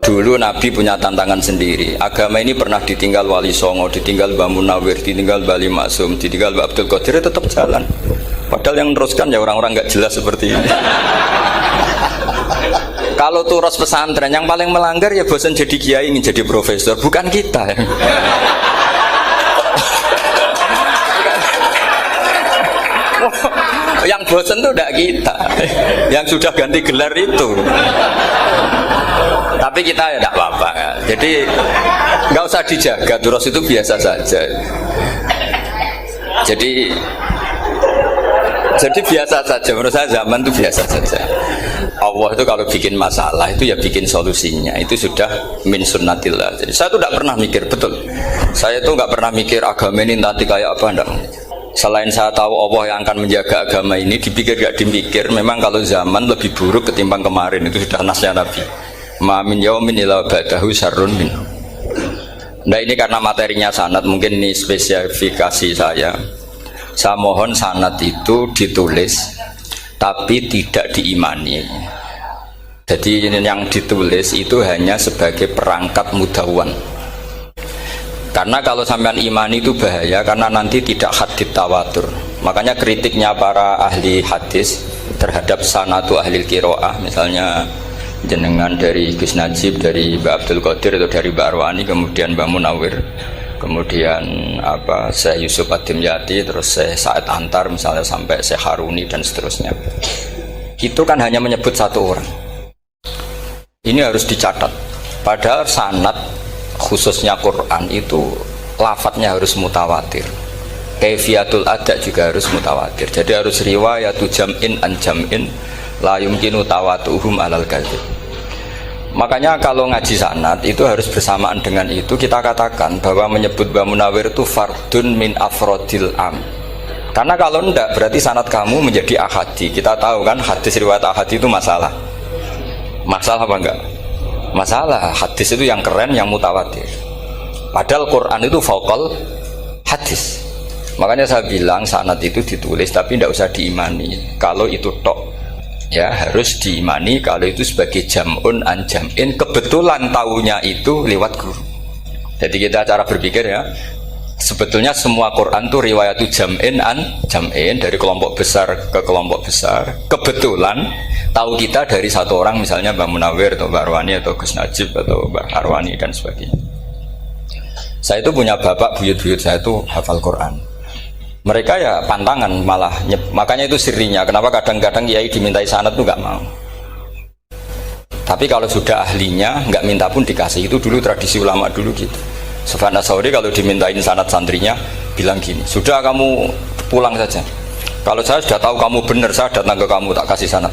Dulu Nabi punya tantangan sendiri. Agama ini pernah ditinggal Wali Songo, ditinggal Mbah Munawir, ditinggal Mbah Ali Maksum, ditinggal Mbah Abdul Qadir, tetap jalan. Padahal yang meneruskan ya orang-orang nggak jelas seperti ini. Kalau turus pesantren yang paling melanggar ya bosan jadi kiai ingin jadi profesor, bukan kita. Yang bosan tuh tidak kita, yang sudah ganti gelar itu. Tapi kita ya tidak apa-apa. Jadi nggak usah dijaga, turus itu biasa saja. Jadi biasa saja, menurut saya zaman itu biasa saja. Allah itu kalau bikin masalah itu ya bikin solusinya, itu sudah min sunnatillah. Jadi saya tuh tidak pernah mikir, betul. Saya tuh nggak pernah mikir agama ini nanti kayak apa, enggak. Selain saya tahu Allah yang akan menjaga agama ini, dipikir gak dipikir, memang kalau zaman lebih buruk ketimbang kemarin, itu sudah nasnya Nabi. Ma min yaumin illa ba'dahu syarrun minhu. Nah ini karena materinya sanad, mungkin ini spesifikasi saya. Saya mohon sanad itu ditulis tapi tidak diimani. Jadi yang ditulis itu hanya sebagai perangkat mudawwan. Karena kalau sampean imani itu bahaya, karena nanti tidak hadits tawatur. Makanya kritiknya para ahli hadis terhadap sanatu ahli qiraah, misalnya jenengan dari Gus Najib, dari Mbak Abdul Qadir atau dari Mbak Arwani, kemudian Mbak Munawir, kemudian Syekh Yusuf Ad-Dimyati, terus Syekh Sa'id Antar, misalnya sampai Syekh Haruni dan seterusnya. Itu kan hanya menyebut satu orang. Ini harus dicatat. Padahal sanad khususnya Quran itu lafadznya harus mutawatir, kaifiyatul ada juga harus mutawatir. Jadi harus riwayatu jam'in an jam'in la yumkinu tawatuhum alal kadzib. Makanya kalau ngaji sanad itu harus bersamaan dengan itu kita katakan bahwa menyebut Mbah Munawir itu fardun min afrodil am. Karena kalau enggak berarti sanad kamu menjadi ahadi. Kita tahu kan hadis riwayat ahadi itu masalah. Masalah apa enggak? Masalah. Hadis itu yang keren, yang mutawatir. Padahal Quran itu fauqal hadis. Makanya saya bilang sanad itu ditulis tapi tidak usah diimani. Kalau itu tok, ya harus diimani kalau itu sebagai jam'un an jam'in. Kebetulan tahunya itu lewat guru. Jadi kita cara berpikir ya, sebetulnya semua Quran itu riwayatu jam'in an jam'in, dari kelompok besar ke kelompok besar. Kebetulan tahu kita dari satu orang, misalnya Mbak Munawir atau Mbak Arwani atau Gus Najib atau Mbak Arwani dan sebagainya. Saya itu punya bapak, buyut-buyut saya itu hafal Quran. Mereka ya pantangan malah, makanya itu sirinya. Kenapa kadang-kadang kiai dimintai sanad itu nggak mau. Tapi kalau sudah ahlinya nggak minta pun dikasih. Itu dulu tradisi ulama dulu gitu. Sufyan Ats-Tsauri kalau dimintain sanad santrinya bilang gini, sudah kamu pulang saja. Kalau saya sudah tahu kamu benar, saya datang ke kamu tak kasih sanad.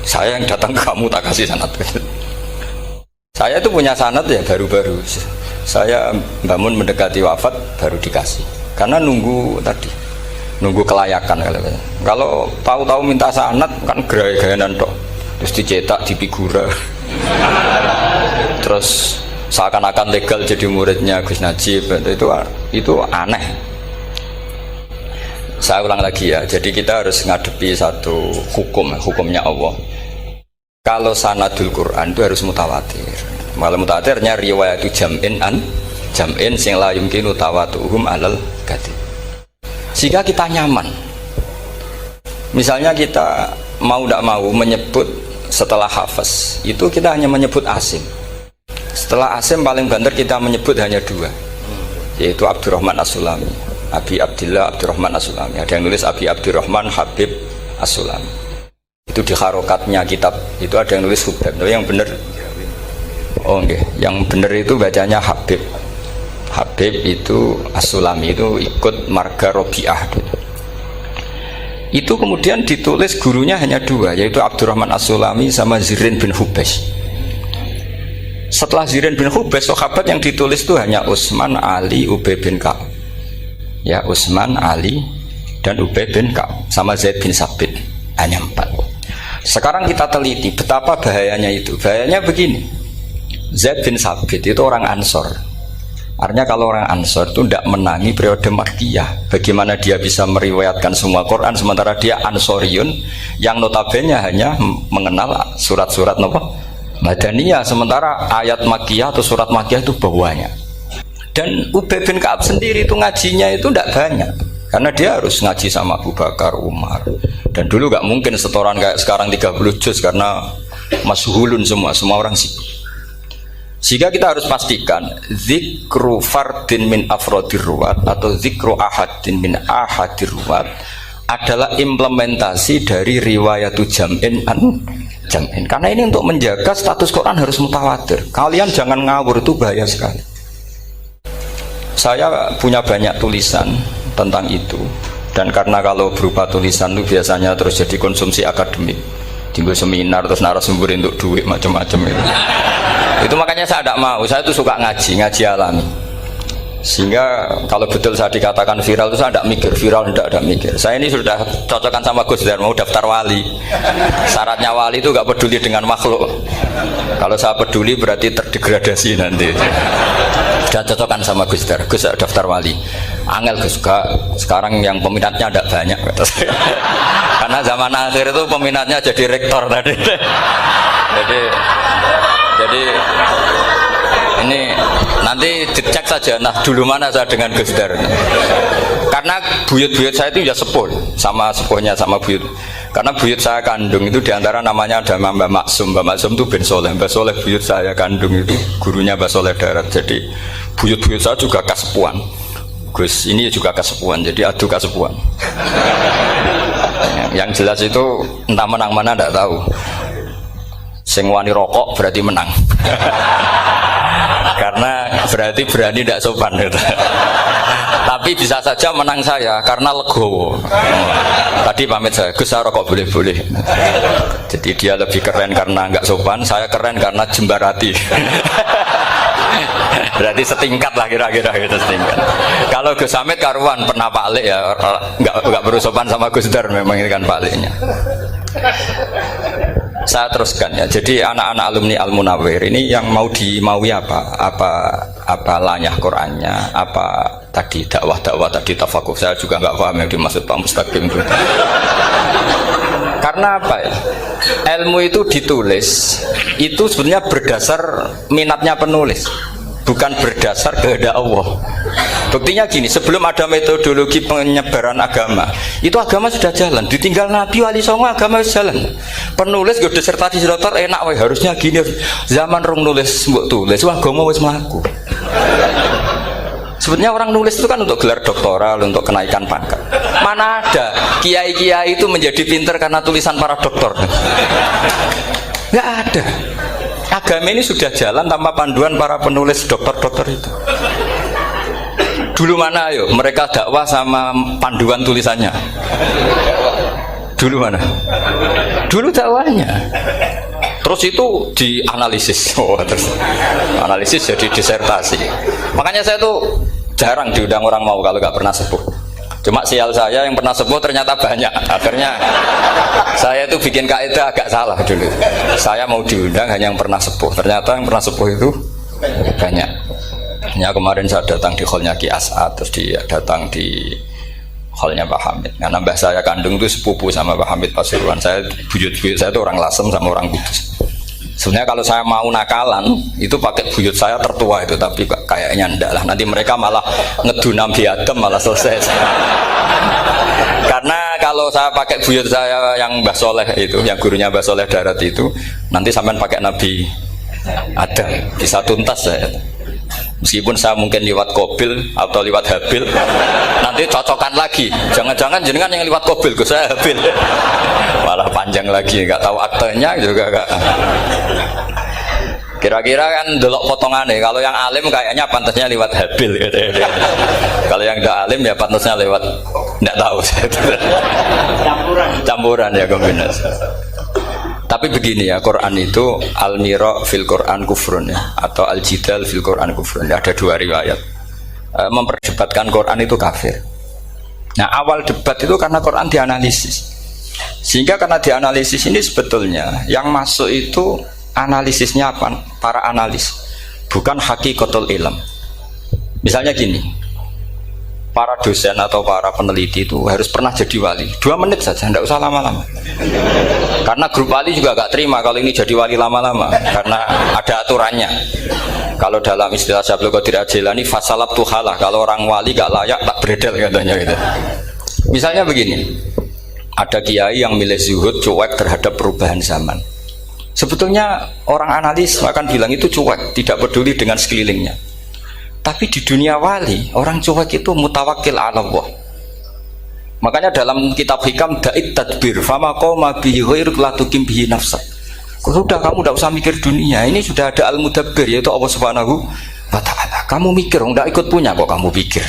Saya yang datang ke kamu tak kasih sanad. Saya itu punya sanad ya baru-baru. Saya bangun mendekati wafat baru dikasih. Karena nunggu tadi, nunggu kelayakan. Kalau tahu-tahu minta sanad kan gaya-gayanan tok. Terus dicetak di figura. Terus seakan-akan legal jadi muridnya Gus Najib. Itu aneh. Saya ulang lagi ya. Jadi kita harus ngadepi satu hukumnya Allah. Kalau sanadul Quran itu harus mutawatir. Malah mutawatirnya riwayatu jam'in an jam'in sing la yumkinu tawatuhum alal kadzib. Sehingga kita nyaman. Misalnya kita mau tidak mau menyebut setelah hafaz, itu kita hanya menyebut asim. Setelah asim paling banter kita menyebut hanya dua, yaitu Abdurrahman As-Sulami, Abi Abdillah Abdurrahman As-Sulami. Ada yang nulis Abi Abdurrahman Habib As-Sulami. Itu di harokatnya kitab itu ada yang nulis Hubab, tapi yang benar yang benar itu bacanya Habib. Habib itu As-Sulami, itu ikut marga Robi'ah. Itu kemudian ditulis gurunya hanya dua, yaitu Abdurrahman As-Sulami sama Zirin bin Hubes. Setelah Zirin bin Hubes, sahabat yang ditulis itu hanya Utsman, Ali, Ubay bin Ka'ab. Ya, Utsman, Ali dan Ubay bin Ka'ab sama Zaid bin Sabit, hanya 4. Sekarang kita teliti betapa bahayanya itu. Bahayanya begini, Zaid bin Sabit itu orang Ansor. Artinya kalau orang Ansor itu tidak menangi periode Makkiyah. Bagaimana dia bisa meriwayatkan semua Quran sementara dia Ansoriun yang notabene hanya mengenal surat-surat Madaniyah, sementara ayat Makkiyah atau surat Makkiyah itu bawahnya. Dan Ubay bin Ka'ab sendiri itu ngajinya itu tidak banyak, karena dia harus ngaji sama Abu Bakar, Umar. Dan dulu nggak mungkin setoran kayak sekarang 30 juz karena masyhulun semua orang sibuk. Sehingga kita harus pastikan zikru fardin min afrodir ruwat atau zikru ahadin min ahadir ruwat adalah implementasi dari riwayatu jam'in an jam'in. Karena ini untuk menjaga status Quran harus mutawatir. Kalian jangan ngawur, itu bahaya sekali. Saya punya banyak tulisan tentang itu, dan karena kalau berupa tulisan itu biasanya terus jadi konsumsi akademik, tinggal seminar terus narasumber untuk duit macam-macam itu. Itu makanya saya tidak mau. Saya itu suka ngaji alami. Sehingga kalau betul saya dikatakan viral itu saya tidak mikir, viral tidak mikir. Saya ini sudah cocokkan sama Gus Dar, mau daftar wali. Syaratnya wali itu nggak peduli dengan makhluk. Kalau saya peduli berarti terdegradasi nanti. Sudah cocokkan sama Gus Dar, Gus daftar wali. Angel Gus, sekarang yang peminatnya tidak banyak. Karena zaman akhir itu peminatnya jadi rektor tadi. Jadi ini nanti dicek saja. Nah dulu mana saya dengan Gus Dar, karena buyut-buyut saya itu ya sepuh sama sepuhnya sama buyut. Karena buyut saya kandung itu diantara namanya ada Mbak Maksum. Mbak Maksum itu bin Soleh. Mbak Soleh buyut saya kandung itu gurunya Mbak Soleh Darat. Jadi buyut-buyut saya juga kasepuan. Gus ini juga kasepuan. Jadi adu kasepuan. Yang jelas itu entah menang mana tidak tahu. Sing wani rokok berarti menang. Karena berarti berani tidak sopan gitu. Tapi bisa saja menang saya karena legowo. Tadi pamit saya, Gus saya rokok boleh-boleh. Jadi dia lebih keren karena nggak sopan, saya keren karena jembarati. Berarti setingkat lah kira-kira gitu, setingkat. Kalau Gus Hamid karuan pernah Pak Alik ya, nggak berusopan sama Gus Dar, memang ini kan Pak Aliknya. Saya teruskan ya. Jadi anak-anak alumni Al-Munawwir ini yang maui apa lanyah Qur'annya, apa tadi dakwah tadi tafakuh, saya juga nggak paham yang dimaksud Pak Mustaqim itu. Karena apa ya? Ilmu itu ditulis itu sebenarnya berdasar minatnya penulis, bukan berdasar kehendak Allah. Buktinya gini, sebelum ada metodologi penyebaran agama, itu agama sudah jalan. Ditinggal Nabi Wali Songo, agama sudah jalan. Penulis gue disertasi dokter enak, weh harusnya gini. Zaman rong nulis mbok tulis, wah agama wis mlaku. Sebetulnya orang nulis itu kan untuk gelar doktoral, untuk kenaikan pangkat. Mana ada kiai-kiai itu menjadi pinter karena tulisan para doktor? Nggak ada. Agama ini sudah jalan tanpa panduan para penulis dokter-dokter itu. Dulu mana ayo mereka dakwah sama panduan tulisannya? Dulu mana? Dulu dakwahnya. Terus itu dianalisis. Terus analisis jadi disertasi. Makanya saya tuh jarang diundang orang mau kalau nggak pernah sepuh. Cuma sial saya yang pernah sepuh ternyata banyak. Akhirnya saya itu bikin kaidah agak salah dulu. Saya mau diundang hanya yang pernah sepuh. Ternyata yang pernah sepuh itu banyak. Ya kemarin saya datang di hallnya Ki As'ad, terus dia datang di hallnya Pak Hamid. Karena mbah saya kandung itu sepupu sama Pak Hamid Pasuruan. Saya buyut-buyut saya itu orang Lasem sama orang Kudus. Sebenarnya kalau saya mau nakalan itu pakai buyut saya tertua itu, tapi kayaknya enggak lah. Nanti mereka malah ngedu Nabi Adam malah selesai. Karena kalau saya pakai buyut saya yang Mbah Soleh itu, yang gurunya Mbah Soleh Darat itu, nanti sampean pakai Nabi Adam bisa tuntas saya. Meskipun saya mungkin lewat Kobil atau lewat Habil, nanti cocokkan lagi. Jangan-jangan jenengan yang lewat Kobil, saya Habil. Malah panjang lagi, nggak tahu aktenya juga nggak. Kira-kira kan delok potongannya. Kalau yang alim kayaknya pantasnya lewat Habil. Gitu. Kalau yang tidak alim ya pantasnya lewat nggak tahu. Campuran ya kombinasi. Tapi begini ya, Quran itu al-mira fil Quran kufrun ya, atau al-jidal fil Quran kufrun. Ada dua riwayat. Memperdebatkan Quran itu kafir. Nah awal debat itu karena Quran dianalisis. Sehingga karena dianalisis ini sebetulnya yang masuk itu analisisnya apa? Para analis, bukan hakikatul ilm. Misalnya gini, para dosen atau para peneliti itu harus pernah jadi wali. 2 menit saja, tidak usah lama-lama. Karena grup wali juga gak terima kalau ini jadi wali lama-lama, karena ada aturannya. Kalau dalam istilah Syaikhul Qadir Al-Jilani, fasalab tuhalah, kalau orang wali gak layak tak beredel katanya gitu. Misalnya begini, ada kiai yang milih zuhud, cuek terhadap perubahan zaman. Sebetulnya orang analis akan bilang itu cuek, tidak peduli dengan sekelilingnya. Tapi di dunia wali, orang cuek itu mutawakkil ala Allah. Makanya dalam kitab hikam da'it tadbir fama qoma bihi ghairuk la tuqim bihi nafsak. Sudah, kamu tidak usah mikir dunia, ini sudah ada al-mudabbir, yaitu Allah Subhanahu wa ta'ala. Kamu mikir, tidak ikut punya kok kamu pikir.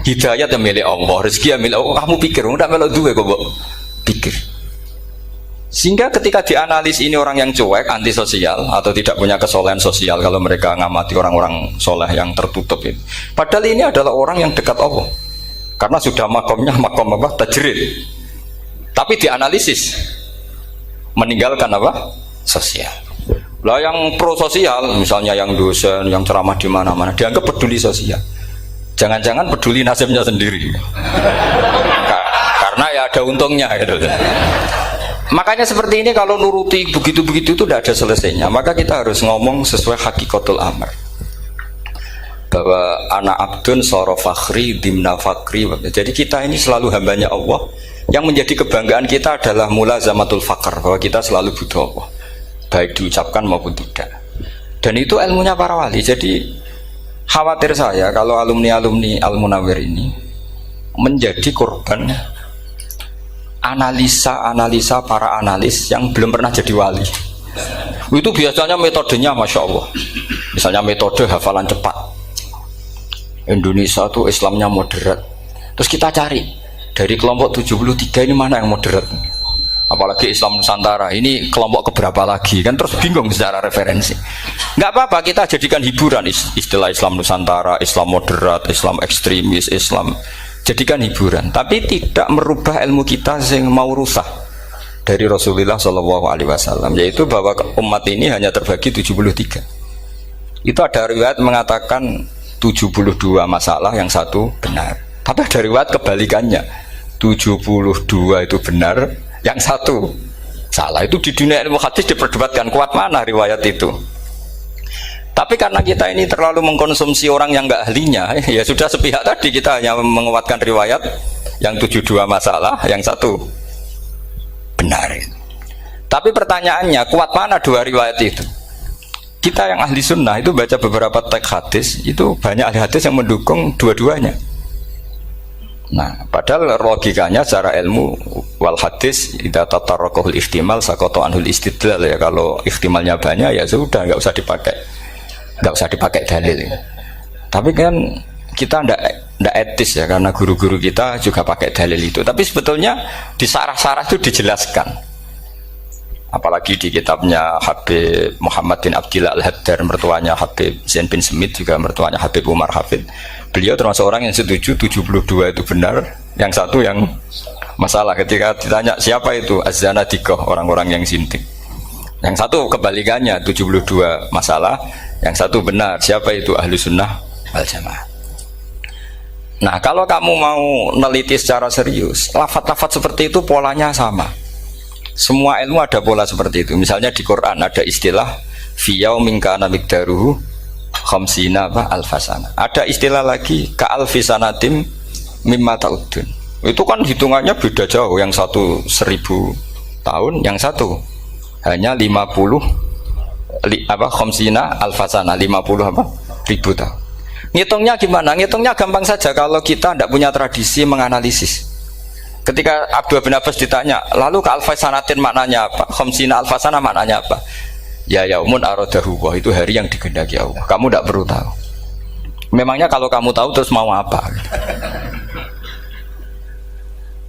Hidayat yang milik Allah, rezeki yang milik Allah, kamu pikir, tidak melok duwe kok pikir. Sehingga ketika dianalisis ini orang yang cuek, antisosial atau tidak punya kesolehan sosial, kalau mereka ngamati orang-orang soleh yang tertutup itu. Padahal ini adalah orang yang dekat Allah. Karena sudah makomnya makom apa? Tajrid. Tapi dianalisis meninggalkan apa? Sosial. Lah yang pro sosial, misalnya yang dosen, yang ceramah di mana-mana, dianggap peduli sosial. Jangan-jangan peduli nasibnya sendiri. Karena ya ada untungnya gitu. Makanya seperti ini kalau nuruti begitu-begitu itu tidak ada selesainya. Maka kita harus ngomong sesuai hakikatul amr, bahwa anak abdun soro fakhri dimna fakri. Jadi kita ini selalu hambanya Allah. Yang menjadi kebanggaan kita adalah mulazamatul fakr, bahwa kita selalu butuh Allah, baik diucapkan maupun tidak. Dan itu ilmunya para wali. Jadi khawatir saya kalau alumni-alumni Al-Munawwir ini menjadi korban analisa para analis yang belum pernah jadi wali. Itu biasanya metodenya Masya Allah. Misalnya metode hafalan cepat. Indonesia tuh Islamnya moderat. Terus kita cari dari kelompok 73 ini mana yang moderat. Apalagi Islam Nusantara ini kelompok keberapa lagi, kan terus bingung secara referensi. Nggak apa-apa, kita jadikan hiburan istilah Islam Nusantara, Islam moderat, Islam ekstremis, Islam, jadikan hiburan, tapi tidak merubah ilmu kita yang mau rusak dari Rasulullah SAW, yaitu bahwa umat ini hanya terbagi 73. Itu ada riwayat mengatakan 72 masalah, yang satu benar. Tapi ada riwayat kebalikannya, 72 itu benar, yang satu salah. Itu di dunia ilmu hadis diperdebatkan, kuat mana riwayat itu. Tapi karena kita ini terlalu mengkonsumsi orang yang nggak ahlinya, ya sudah sepihak tadi, kita hanya menguatkan riwayat yang 72 masalah, yang satu benar. Tapi pertanyaannya, kuat mana 2 riwayat itu? Kita yang ahli sunnah itu baca beberapa teks hadis, itu banyak ahli hadis yang mendukung dua-duanya. Nah, padahal logikanya secara ilmu wal hadis idza tatarraqahul ihtimal saqata anhul istidlal, ya kalau ihtimalnya banyak ya sudah nggak usah dipakai dalil. Tapi kan kita ndak etis ya, karena guru-guru kita juga pakai dalil itu. Tapi sebetulnya di sarah-sarah itu dijelaskan. Apalagi di kitabnya Habib Muhammad bin Abdillah Al-Haddar, mertuanya Habib Zain bin Smith, juga mertuanya Habib Umar Hafid. Beliau termasuk orang yang setuju 72 itu benar, yang satu yang masalah. Ketika ditanya siapa itu, Az-Zanadiqah, orang-orang yang sintik. Yang satu kebalikannya, 72 masalah, yang satu benar, siapa itu, Ahlu Sunnah wal Jamaah. Nah, kalau kamu mau neliti secara serius, lafaz-lafaz seperti itu polanya sama. Semua ilmu ada pola seperti itu. Misalnya di Quran ada istilah fi yaumin kana miqdaruhu khamsina alfasana. Ada istilah lagi ka alfisanatim mimma ta'udun. Itu kan hitungannya beda jauh. Yang satu 1000 tahun, yang satu hanya 50 khamsina alfasana, 50 ribu tahun. Ngitungnya gimana? Ngitungnya gampang saja kalau kita tidak punya tradisi menganalisis. Ketika Abdullah bin Abbas ditanya, lalu ke alfasanatin maknanya apa? Khamsina alfasana maknanya apa? Ya yaumun aradahu, itu hari yang dikehendaki Allah. Kamu tidak perlu tahu. Memangnya kalau kamu tahu terus mau apa?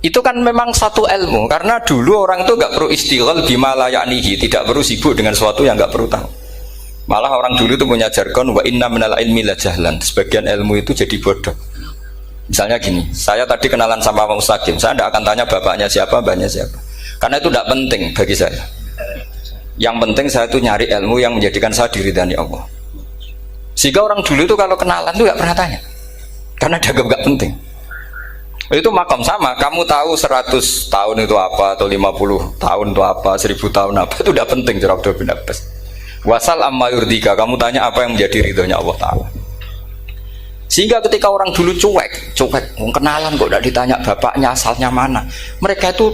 Itu kan memang satu ilmu, karena dulu orang itu nggak perlu istighal bima la ya'nihi, tidak perlu sibuk dengan sesuatu yang nggak perlu tahu. Malah orang dulu itu punya jargon wa inna minal ilmi la jahlan. Sebagian ilmu itu jadi bodoh. Misalnya gini, saya tadi kenalan sama Pak Mustaqim, saya tidak akan tanya bapaknya siapa, mbaknya siapa, karena itu tidak penting bagi saya. Yang penting saya itu nyari ilmu yang menjadikan saya diridani Allah. Sehingga orang dulu itu kalau kenalan itu nggak pernah tanya. karena dianggap nggak penting. Itu makam sama, kamu tahu 100 tahun itu apa, atau 50 tahun itu apa, 1000 tahun apa, itu tidak penting cara Abdul bin Abbas. Wasal amma yurdika, kamu tanya apa yang menjadi ridhonya Allah Ta'ala. Sehingga ketika orang dulu cuek, kenalan kok tidak ditanya bapaknya asalnya mana, mereka itu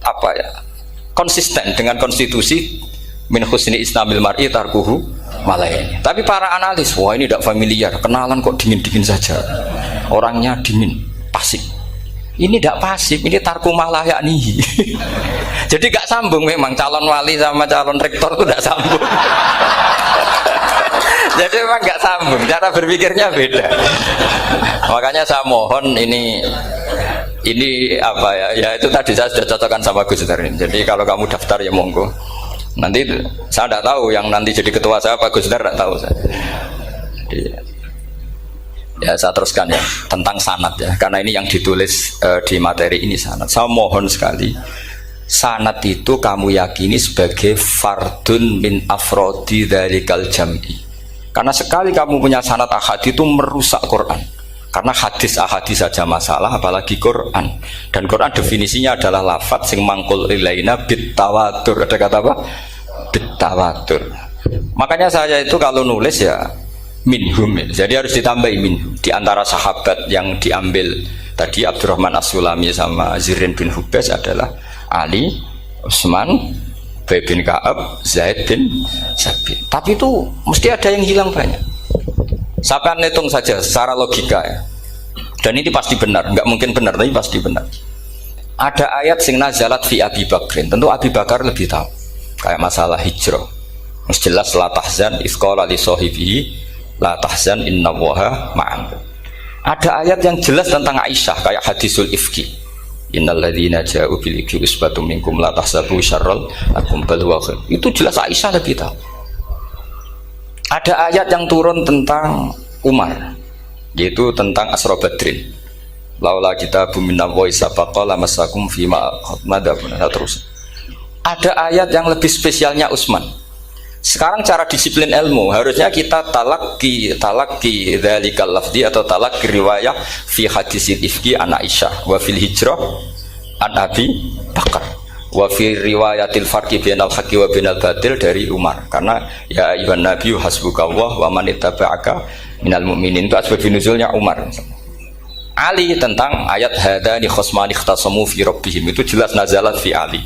apa ya, konsisten dengan konstitusi min husni islamil mar'i tarkuhu malayani. Tapi para analis, wah ini tidak familiar, kenalan kok dingin-dingin saja, orangnya dingin, pasif. Ini tidak pasif, ini tarku malah yakni. Jadi gak sambung memang calon wali sama calon rektor itu tidak sambung. Jadi memang gak sambung, cara berpikirnya beda. Makanya saya mohon ini apa ya? Ya itu tadi saya sudah cocokkan sama Gus Darin. Jadi kalau kamu daftar ya monggo. Nanti saya tidak tahu yang nanti jadi ketua saya Pak Gus Dar, tidak tahu saya. Jadi, ya saya teruskan ya tentang sanad ya, karena ini yang ditulis di materi ini sanad. Saya mohon sekali, sanad itu kamu yakini sebagai fardun min afrodi dzalikal jam'i. Karena sekali kamu punya sanad ahad itu merusak Quran. Karena hadis ahadis saja masalah, apalagi Quran. Dan Quran definisinya adalah lafadz sing mangkul ilaina bit tawatur. Ada kata apa? Bit tawatur. Makanya saya itu kalau nulis ya minhum, jadi harus ditambahi minhum. Di antara sahabat yang diambil tadi Abdurrahman As-Sulami sama Zirin bin Hubes adalah Ali, Utsman, Ubay bin Ka'ab, Zaid bin Sabit. Tapi itu mesti ada yang hilang banyak. Sampai hitung saja secara logika ya. Dan ini pasti benar, nggak mungkin benar tapi pasti benar. Ada ayat sing nazalat fi Abi Bakrin. Tentu Abi Bakar lebih tahu. Kayak masalah hijrah. Mas jelas la tahzan isqala li sahibihi la tahzan innallaha ma'an. Ada ayat yang jelas tentang Aisyah kayak hadisul ifki. Innal ladzina ja'u bil ifki usbatum minkum la tahsabu syarral lakum bal huwa khair. Itu jelas Aisyah lebih tahu. Ada ayat yang turun tentang Umar, yaitu tentang Asra Badrin. Laula kita bumina wa isabaqa lamasakum fima madabun. Terus ada ayat yang lebih spesialnya Utsman. Sekarang cara disiplin ilmu harusnya kita talaki dzalikal lafzi atau talaki riwayah fi hadisil ifki an Aisyah wa fil hijrah an Abi Bakar wa fi riwayatil farqi bainal haqqi wa bainal batil dari Umar. Karena ya ayyuhan nabiyyu hasbukallah wa man ittaba'aka minal mu'minin, itu asbab nuzulnya Umar. Ali tentang ayat hadani khosmani ikhtasamu fi rabbihim, itu jelas nazalat fi Ali.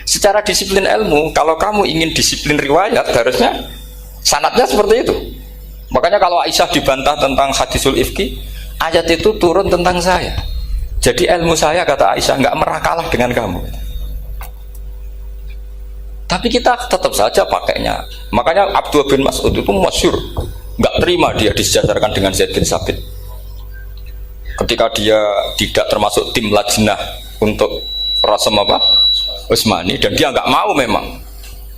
Secara disiplin ilmu, kalau kamu ingin disiplin riwayat harusnya sanadnya seperti itu. Makanya kalau Aisyah dibantah tentang hadisul ifki, ayat itu turun tentang saya. Jadi ilmu saya, kata Aisyah, nggak merah kalah dengan kamu. Tapi kita tetap saja pakainya. Makanya Abdullah bin Mas'ud itu masyhur, nggak terima dia disejajarkan dengan Zaid bin Sabit. Ketika dia tidak termasuk tim lajnah untuk rasam apa? Utsmani, dan dia nggak mau memang.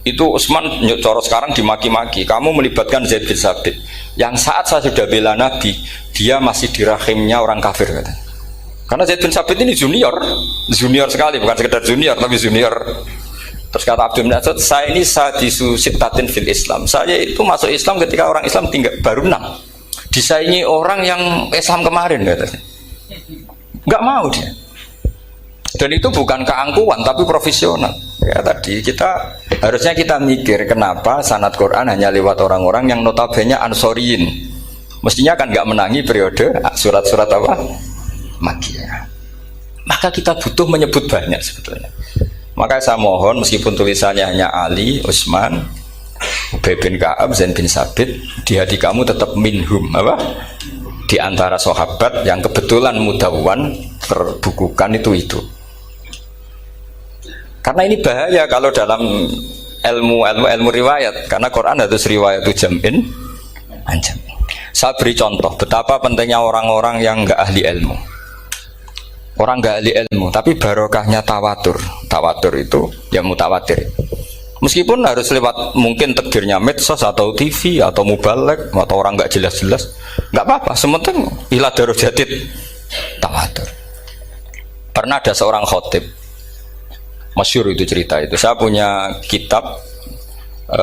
Itu Utsman coro sekarang dimaki-maki, kamu melibatkan Zaid bin Sabit. Yang saat saya sudah bela Nabi, dia masih di rahimnya orang kafir kata. Karena Zaid bin Sabit ini junior sekali, bukan sekedar junior tapi junior. Terus kata Abdul bin Asad, saya ini sadisu sittatin fil Islam. Saya itu masuk Islam ketika orang Islam tinggal baru 6. Disaingi orang yang Islam kemarin katanya. Enggak mau dia. Dan itu bukan keangkuhan tapi profesional. Ya tadi harusnya kita mikir kenapa sanad Quran hanya lewat orang-orang yang notabene ansoriyin. Mestinya kan enggak menangi periode surat-surat apa? Makkiyah. Maka kita butuh menyebut banyak sebetulnya. Maka saya mohon meskipun tulisannya hanya Ali, Utsman, Ubay bin Ka'ab, Zaid bin Sabit, di hati kamu tetap minhum apa? Di antara sahabat yang kebetulan mudawwan terbukukan itu. Karena ini bahaya kalau dalam ilmu riwayat, karena Quran harus riwayat itu jam'in anjam. Saya beri contoh betapa pentingnya orang-orang yang enggak ahli ilmu. Orang nggak ahli ilmu, tapi barokahnya tawatur. Tawatur itu ya mutawatir. Meskipun harus lewat mungkin takdirnya medsos atau TV atau mubalek atau orang nggak jelas-jelas, nggak apa-apa. Sementing ila darajatid tawatur. Pernah ada seorang khotib, masyhur itu cerita itu. Saya punya kitab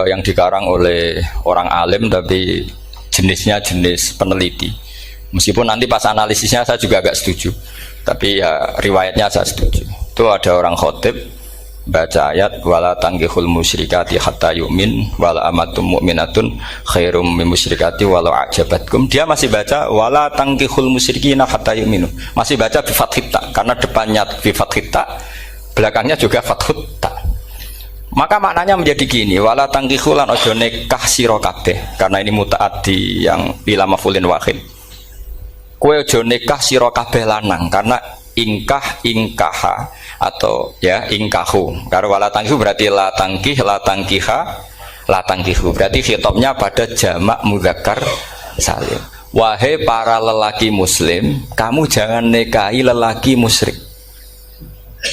yang dikarang oleh orang alim tapi jenisnya jenis peneliti. Meskipun nanti pas analisisnya saya juga agak setuju, tapi ya riwayatnya saya setuju. Itu ada orang khotib baca ayat wala tangkihul musyrikati hatta yu'min wala amatum mu'minatun khairum min musyrikati walau ajabatkum. Dia masih baca wala tangkihul musyrikina hatta yu'minu. Masih baca bi fathita karena depannya bi fathita, belakangnya juga fathutta. Maka maknanya menjadi gini, wala tangkihu lan ojo nikah sira kabeh, karena ini mutaaddi yang ila maf'ulin wahid. Kowe ojo nikah sira kabeh lanang, karena ingkaha atau ya ingkahu. Karena wala tangkihu berarti la tangkiha, la tangkihu. Berarti khitabnya pada jamak mudzakkar salim. Wahai para lelaki muslim, kamu jangan nikahi lelaki musyrik.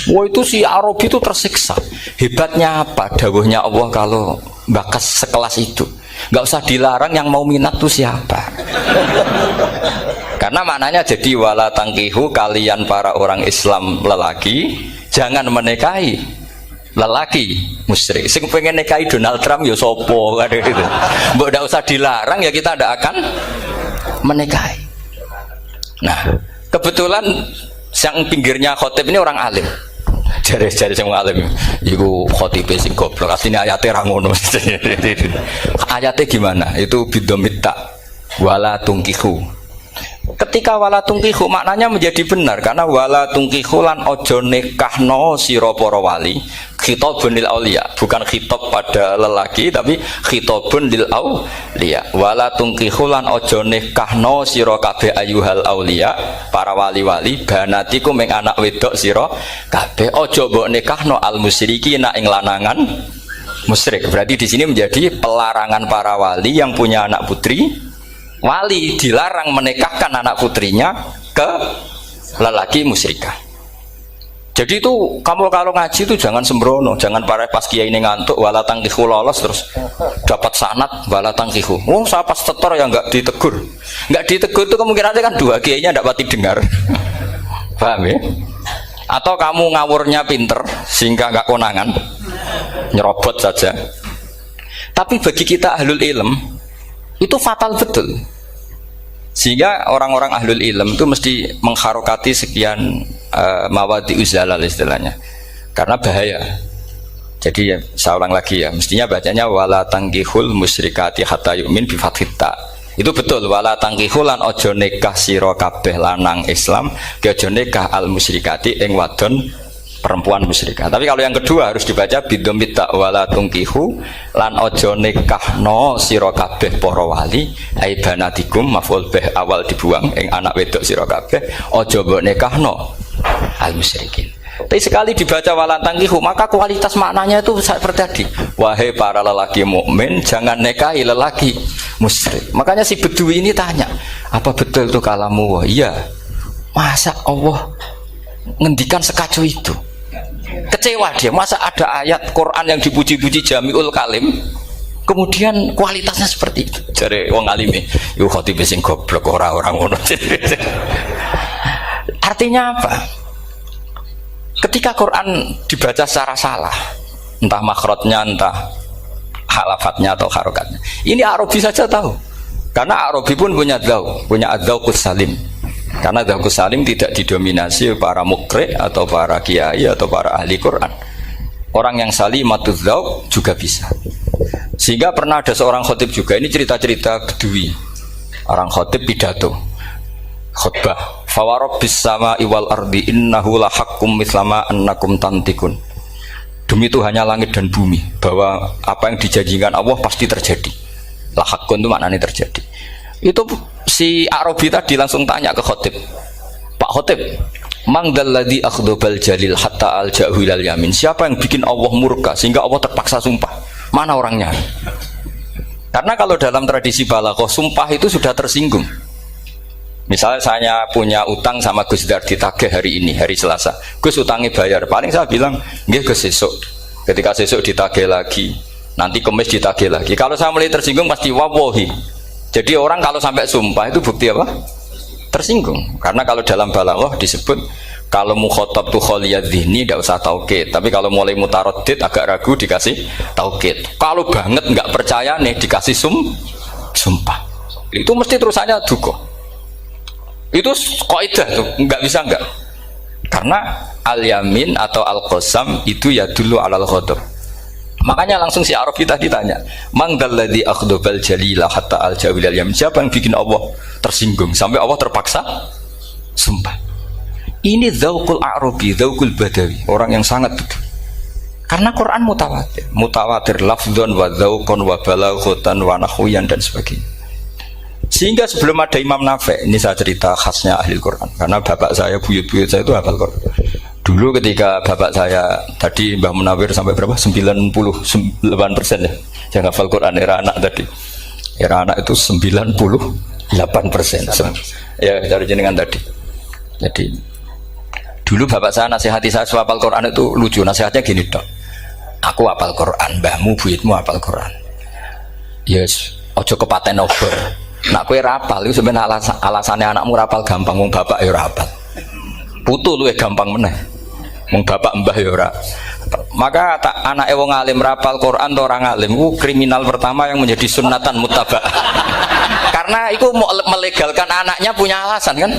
Wah, itu si Arabi itu tersiksa. Hebatnya apa dawuhnya Allah kalau bakas sekelas itu? Nggak usah dilarang, yang mau minat tuh siapa? Karena maknanya jadi wala tangkihu, kalian para orang Islam lelaki jangan menikahi lelaki musyrik. Sing pengen nikahi Donald Trump ya sopo kan gitu. Mbok ndak usah dilarang ya kita ndak akan menikahi. Nah, kebetulan yang pinggirnya khotib ini orang alim. Jari-jari yang alim iku khotibe sing goblok. Asline ayate ra ngono. Ayate gimana? Itu bidomita wala tungkihu. Ketika wala tungkihu maknanya menjadi benar, karena wala tungkihu lan ojo nikahno sira para wali, khitabun lil auliya, bukan khitab pada lelaki tapi khitabun lil auliya. Wala tungkihu lan ojo nikahno sira kabeh ayuhal auliya, para wali-wali, banatiku meng anak wedok sira kabeh, ojo mbok nikahno al musyrikina ing lanangan musyrik. Berarti di sini menjadi pelarangan para wali yang punya anak putri. Wali dilarang menikahkan anak putrinya ke lelaki musyrikah. Jadi itu kamu kalau ngaji itu jangan sembrono, jangan pas kiai ini ngantuk wala tangkihu lolos terus dapat sanad wala tangkihu. Oh, saya pas setor yang nggak ditegur. Nggak ditegur itu kemungkinannya kan dua kiainya nggak pati dengar. Paham ya? Atau kamu ngawurnya pinter sehingga nggak konangan, nyerobot saja. Tapi bagi kita ahlul ilm itu fatal betul. Sehingga orang-orang ahlul ilm itu mesti mengharokati sekian mawadi uzalal istilahnya, karena bahaya. Jadi ya, saya ulang lagi ya, mestinya bacanya wala tangkihul musyrikati hatta yu'min bi fathita. Itu betul, wala tangkihul lan ojo nikah sira kabeh lanang Islam ke ojo nikah al musyrikati ing wadon perempuan musyrikah. Tapi kalau yang kedua harus dibaca bidomita wala tungkihu lan ojo nikahno sira kabeh para wali ai banatikum maf'ul bih awal dibuang ing anak wedok sira kabeh ojo mbok nikahno al musyrikin. Tapi sekali dibaca wala tangkihu maka kualitas maknanya itu seperti tadi. Wahai para lelaki mukmin jangan nikahi lelaki musyrik. Makanya si Bedui ini tanya, apa betul itu kalamu? Iya. Masa Allah ngendikan sekacau itu? Kecewa dia, masa ada ayat Quran yang dipuji-puji jami'ul kalim kemudian kualitasnya seperti itu. Jare wong alime yo khotib sing goblok orang ngono. Artinya apa? Ketika Quran dibaca secara salah, entah makhrajnya, entah halafatnya atau harokatnya, ini Arabi saja tahu, karena Arabi pun punya adzauqus salim. Karena dzauqus salim tidak didominasi para mukri atau para kiai atau para ahli Quran. Orang yang salimatuz dzauq juga bisa. Sehingga pernah ada seorang khotib juga, ini cerita-cerita Bedui. Orang khotib pidato khutbah, fawarabbis sama'i wal ardi innahu lahaqqum mislama annakum tantikun. Demi Tuhannya langit dan bumi, bahwa apa yang dijanjikan Allah pasti terjadi. Lahaqqun itu maknanya terjadi. Itu si Arabi tadi langsung tanya ke khotib, Pak khotib, mangdalladzi akhdobal jalil hatta al-ja'hu ilal yamin. Siapa yang bikin Allah murka sehingga Allah terpaksa sumpah? Mana orangnya? Karena kalau dalam tradisi balaghah sumpah itu sudah tersinggung. Misalnya saya punya utang sama Gus Dar ditagih hari ini, hari Selasa. Gus utangnya bayar, paling saya bilang nggih Gus sesuk. Ketika sesuk ditagih lagi, nanti Kamis ditagih lagi. Kalau saya mulai tersinggung pasti wawahi. Jadi orang kalau sampai sumpah itu bukti apa? Tersinggung. Karena kalau dalam balaghah disebut kalau mukhatab tuh kholiyad dzihni tidak usah taukid. Tapi kalau mulai mutaraddid agak ragu dikasih taukid. Kalau banget nggak percaya nih dikasih sumpah. Itu mesti terusannya duga. Itu kaidah tuh, nggak bisa nggak. Karena al-yamin atau al-qasam itu ya dulu alal ghadab. Makanya langsung si Arafi tadi tanya, "Mangdalladzi akhdabal jalila hatta al-jawil al-yamin?" Siapa yang bikin Allah tersinggung sampai Allah terpaksa sumpah? Ini dzauqul a'rabi, dzauqul badawi, orang yang sangat betul. Karena Quran mutawatir, mutawatir lafdzon wa dzauqon wa balaghatan wa nahwiyan dan sebagainya. Sehingga sebelum ada Imam Nafi', ini saya cerita khasnya ahli Quran, karena bapak saya, buyut-buyut saya itu hafal Quran. Dulu ketika bapak saya tadi Mbah Munawir sampai berapa? 98% ya. Yang hafal Quran era anak tadi. Era anak itu 98%. Ya, dari jenengan tadi. Jadi dulu bapak saya nasihati saya hafal Quran itu lucu, nasihatnya gini, Dok. Aku hafal Quran, mbahmu buyutmu hafal Quran. Yes, ojo kepaten obor. Nak kowe rapal itu sebenarnya alasannya anakmu rapal gampang, wong bapak ya rapal. Putu luwih gampang meneh. Wong bapak mbah ya ora. Maka tak anake wong alim rapal Quran to orang alim ku kriminal pertama yang menjadi sunatan muttaba. Karena itu mau melegalkan anaknya punya alasan kan.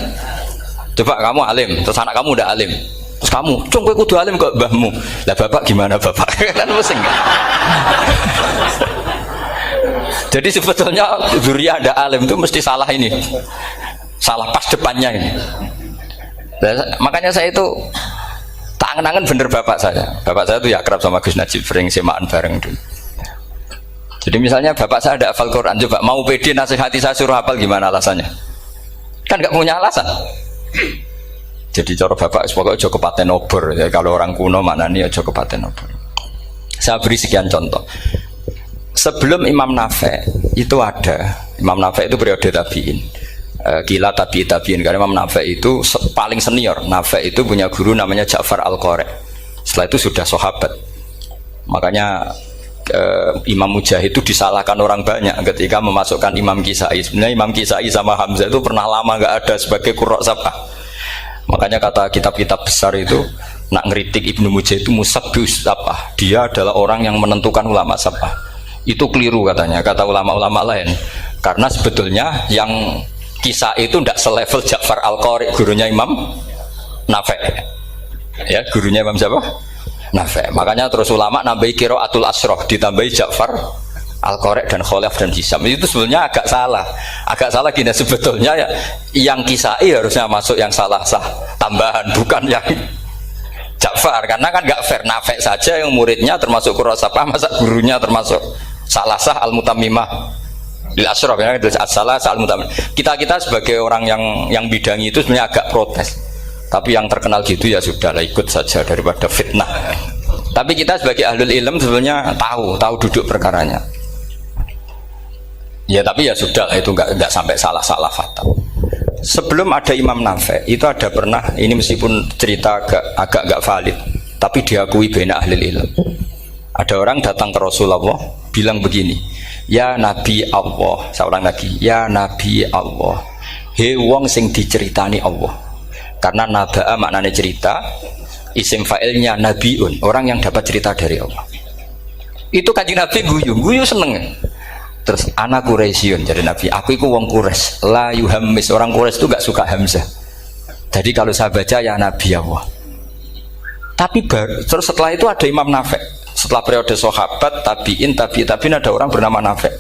Coba kamu alim, terus anak kamu udah alim. Terus kamu, "Cung kowe kudu alim kok mbahmu." Lah bapak gimana bapak? Kan pusing. Jadi sebetulnya dzurriyyah ada alim itu mesti salah ini, salah pas depannya ini. Makanya saya itu tak angen-angen bener bapak saya. Bapak saya itu ya akrab sama Gus Najib, sering semaan bareng dulu. Jadi misalnya bapak saya ada hafal Quran, coba mau pede nasihati saya suruh hafal gimana alasannya? Kan nggak punya alasan. Jadi cara bapak pokoknya ojo kepaten obor. Ya, kalau orang kuno mana nih ojo kepaten obor. Saya beri sekian contoh. Sebelum Imam Nafi' itu ada, Imam Nafi' itu periode tabi'in, kila tabi'in, karena Imam Nafi' itu paling senior. Nafi' itu punya guru namanya Ja'far Al-Qari. Setelah itu sudah sahabat. Makanya Imam Mujahid itu disalahkan orang banyak ketika memasukkan Imam Kisai. Sebenarnya Imam Kisai sama Hamzah itu pernah lama nggak ada sebagai qurra sab'ah. Makanya kata kitab-kitab besar itu nak ngeritik Ibnu Mujahid itu musabbius sab'ah. Dia adalah orang yang menentukan ulama sab'ah. Itu keliru katanya, kata ulama-ulama lain. Karena sebetulnya yang Kisah itu tidak selevel Ja'far Al-Qari, gurunya Imam Nafi'. Ya, gurunya Imam siapa? Nafi'. Makanya terus ulama nambahi qiraatul asroh, ditambahi Ja'far Al-Qari dan Khalaf dan Hisam. Itu sebenarnya agak salah. Agak salah gini, sebetulnya ya yang Kisah harusnya masuk yang salah sah tambahan, bukan yang Ja'far, karena kan nggak fair. Nafi' saja yang muridnya termasuk qurrasabah, masa gurunya termasuk salah sah al-mutammimah lil asyraf, ya, salah sah al-mutammimah. Kita sebagai orang yang bidangi itu sebenarnya agak protes, tapi yang terkenal gitu ya sudahlah, ikut saja daripada fitnah. Tapi kita sebagai ahlul ilm sebenarnya tahu duduk perkaranya. Ya tapi ya sudah, itu nggak sampai salah fatal. Sebelum ada Imam Nafi' itu ada pernah, ini meskipun cerita agak nggak valid, tapi diakui baina ahlul ilm. Ada orang datang ke Rasulullah bilang begini, "Ya Nabi Allah," seorang Nabi, "Ya Nabi Allah, he wong sing diceritani Allah." Karena naba'a maknanya cerita, isim fa'ilnya nabiun, orang yang dapat cerita dari Allah. Itu Kanjeng Nabi guyu seneng. Terus anak Quraisyun, jadi Nabi, aku itu wong Quraisy, la yuhammis, orang Quraisy itu gak suka hamzah. Jadi kalau saya baca ya Nabi Allah. Tapi terus setelah itu ada Imam Nafi'. Setelah periode sahabat, tabi'in ada orang bernama Nafi'.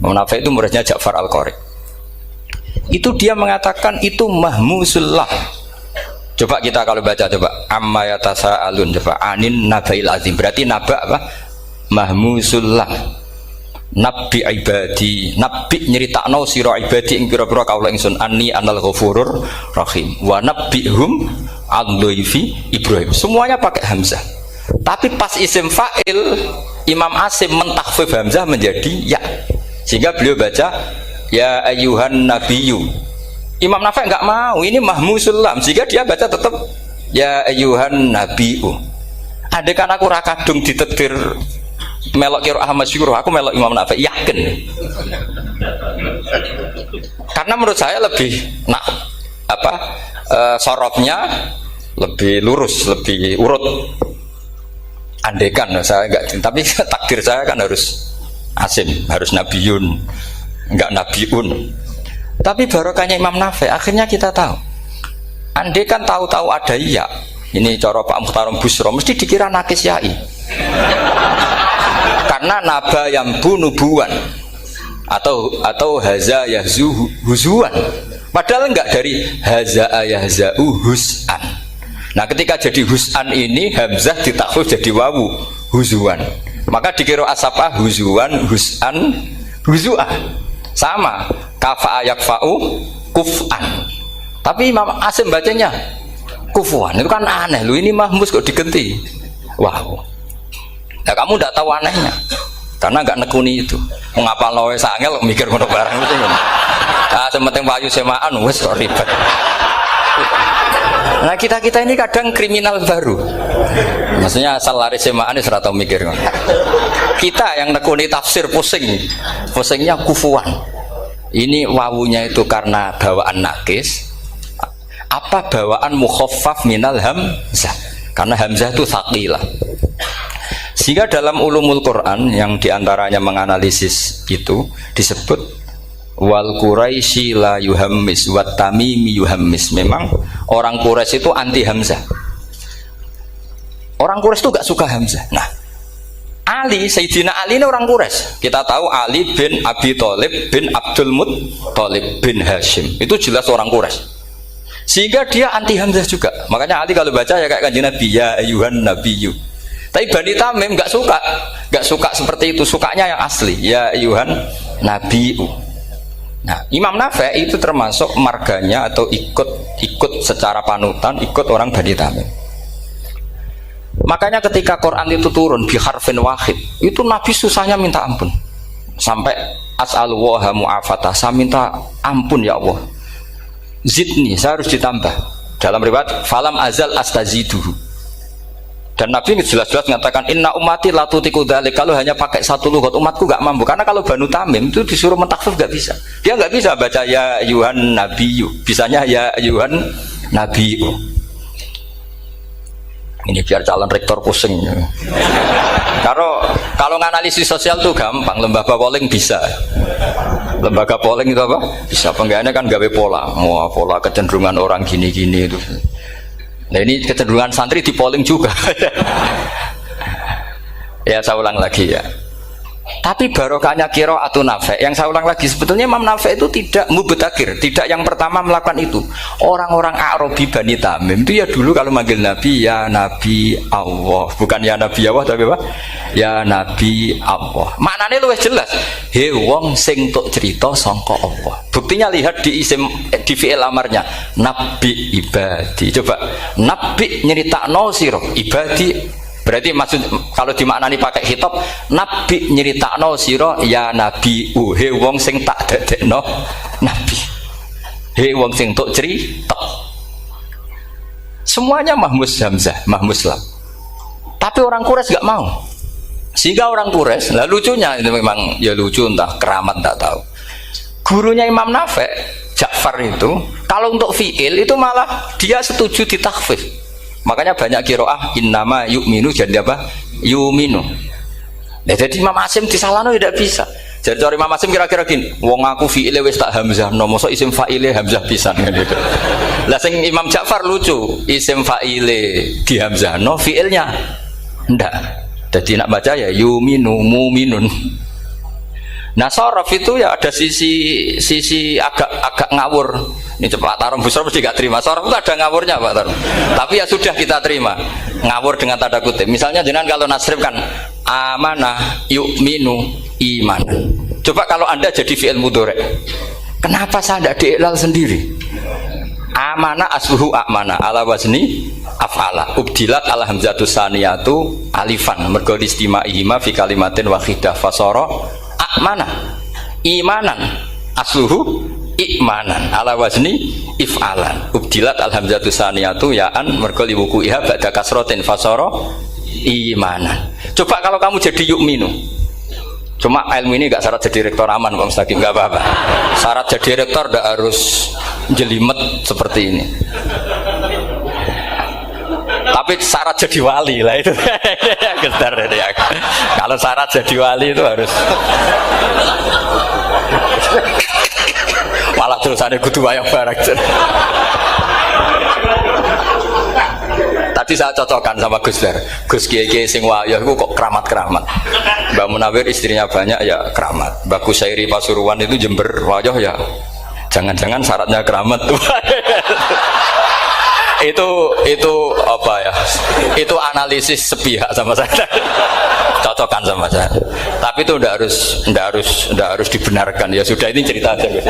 Imam Nafi' itu muridnya Ja'far Al-Qari. Itu dia mengatakan itu mahmusullah. Coba kita kalau baca coba amma yatasaalun, coba anin nabail azim, berarti naba apa? Mahmusullah. Nabi ibadi, nabi nyeritakno sira ibadi ing pira-pira kaula ingsun anni anal ghafurur rahim wa nabbihum al-dhaifi Ibrahim. Semuanya pakai hamzah. Tapi pas isim fa'il Imam Asim mentakhfif hamzah menjadi ya. Sehingga beliau baca ya ayyuhan nabiyyu. Imam Nafi' enggak mau, ini mahmusul lam. Sehingga dia baca tetap ya ayyuhan nabiyyu. Andai kan aku ra kadung ditetir melok qiraah masyhur, aku melok Imam Nafi', yakin. Karena menurut saya lebih sorofnya lebih lurus, lebih urut. Andekan saya enggak, tapi takdir saya kan harus Asim, harus Nabiun, enggak Nabiun. Tapi barokahnya Imam Nafi, akhirnya kita tahu. Andai kan tahu-tahu ada iya, ini cara Pak Muhtaram Busro, mesti dikira nakis yai. Karena naba yang bunubuan atau haza yahzu huzuan. Padahal enggak, dari haza yahza'u hus'an. Nah ketika jadi hus'an ini hamzah ditakhfif jadi wawu huzuan. Maka dikira asapa huzuan hus'an huzu'ah. Sama kafa yakfa'u kuf'an. Tapi Imam Asim bacanya kufuan, itu kan aneh lu, ini mahmus kok digenti. Wow. Nah kamu tidak tahu anehnya karena nggak nekuni itu. Mengapa loe sangel mikir ngono barang itu. Ah sementing payu semaan wis kok ribet. Nah kita ini kadang kriminal baru. Maksudnya asal lari semaan wis ora tau mikir. Kita yang nekuni tafsir pusingnya kufuan. Ini wawunya itu karena bawaan nakis. Apa bawaan mukhaffaf minal hamzah? Karena hamzah itu tsaqilah. Sehingga dalam ulumul Quran yang diantaranya menganalisis itu disebut wal Quraisy la yuhammis wat tamimi yuhammis. Memang orang Quraisy itu anti hamzah. Orang Quraisy itu gak suka hamzah. Nah, Ali, Sayyidina Ali ini orang Quraisy. Kita tahu Ali bin Abi Thalib bin Abdul Muttalib bin Hashim. Itu jelas orang Quraisy. Sehingga dia anti hamzah juga. Makanya Ali kalau baca ya kayak Kanjeng Nabi, ya ayyuhan nabiyyu. Tapi Bani Tamim nggak suka seperti itu. Sukanya yang asli, ya ayyuhan nabiyyu. Nah, Imam Nafi itu termasuk marganya atau ikut secara panutan, ikut orang Bani Tamim. Makanya ketika Quran itu turun bi harfin wahid, itu Nabi susahnya minta ampun. Sampai as'alullaha mu'afatah, saya minta ampun ya Allah. Zidni, saya harus ditambah. Dalam riwayat falam azal astaziduhu. Dan Nabi jelas-jelas mengatakan inna ummati la tutiku dzalik. Kalau hanya pakai satu lughat umatku gak mampu. Karena kalau Banu Tamim itu disuruh mentakhfif gak bisa. Dia gak bisa baca ya ayyuhan nabiyyu. Bisanya ya ayyuhan nabiyyu. Ini biar calon rektor pusing. Kalau nganalisis sosial tuh gampang, lembaga polling bisa. Lembaga polling itu apa? Bisa. Penggawaannya kan gawe pola. Pola kecenderungan orang gini-gini itu. Nah ini kecenderungan santri di polling juga. Ya saya ulang lagi ya. Tapi barokahnya qiraatun Nafi. Yang saya ulang lagi, sebetulnya Imam Nafi itu tidak mubtakir, tidak yang pertama melakukan itu. Orang-orang Arabi Bani Tamim itu ya dulu kalau manggil Nabi ya Nabi Allah, bukan ya Nabi Allah tapi apa? Ya Nabi Allah. Maknanya luwih jelas. He wong sing tok cerita sangka Allah. Buktinya lihat di isim di fi'il amarnya Nabi ibadi. Coba Nabi nyeritakno sira ibadi. Berarti maksud kalau dimaknani pakai khitab, Nabi nyeritakno sira ya Nabi he wong sing tak dadekno Nabi. He wong sing tok cerita. Semuanya mahmus hamzah, mahmus lam. Tapi orang Quraisy gak mau. Sehingga orang Quraisy, lah lucunya itu memang ya lucu entah keramat tak tahu. Gurunya Imam Nafi, Ja'far itu, kalau untuk fi'il itu malah dia setuju ditakhfif. Makanya banyak qiraah innama yu'minu jadi apa? Yu'minu. Nah, jadi Imam Asim disalahno tidak bisa. Jadi Imam Asim kira-kira gini, wong aku fi'ile wis tak hamzah, no mosok isim fa'ile hamzah pisan gitu. Lah sing Imam Ja'far lucu, isim fa'ile di hamzah, no fi'ilnya ndak. Jadi nak baca ya yu'minu mu'minun. Nah sorof itu ya ada sisi agak ngawur. Ini Pak Tarum Busro mesti gak terima. Sorof itu ada ngawurnya Pak Tarum. Tapi ya sudah kita terima. Ngawur dengan tanda kutip. Misalnya jenengan kalau nasrif kan amanah yu'minu iman. Coba kalau Anda jadi fi'il mudhari. Kenapa saya tidak diiklal sendiri? Amanah asluhu amana ala wazni af'ala. Ubdilat ala hamzatus saniyatu alifan mergo istimaihima fi kalimatin wahidah fasara amana imanan asluhu imanan ala wazni if'alan ubdilat alhamzatu saniyatu ya'an mergo liwuku'iha ba'da kasrotin fasara imanan. Coba kalau kamu jadi yu'minu, cuma ilmu ini gak syarat jadi rektor aman Pak Mustaqim, gak apa-apa. Syarat jadi rektor gak harus jelimet seperti ini, tapi syarat jadi wali lah itu. Gedar ya. Kalau syarat jadi wali itu harus malah tulisane kudu wayang barang. Tadi saya cocokkan sama Gus Ber. Gus Kiai sing wayah iku kok keramat-keramat. Mbak Munawir istrinya banyak ya keramat. Mbak Kusairi Pasuruan itu Jember wayah ya. Jangan-jangan syaratnya keramat tuh. itu apa ya? Itu analisis sepihak sama saya. Cocokkan sama saya. Tapi itu ndak harus dibenarkan. Ya sudah, ini cerita aja Gus.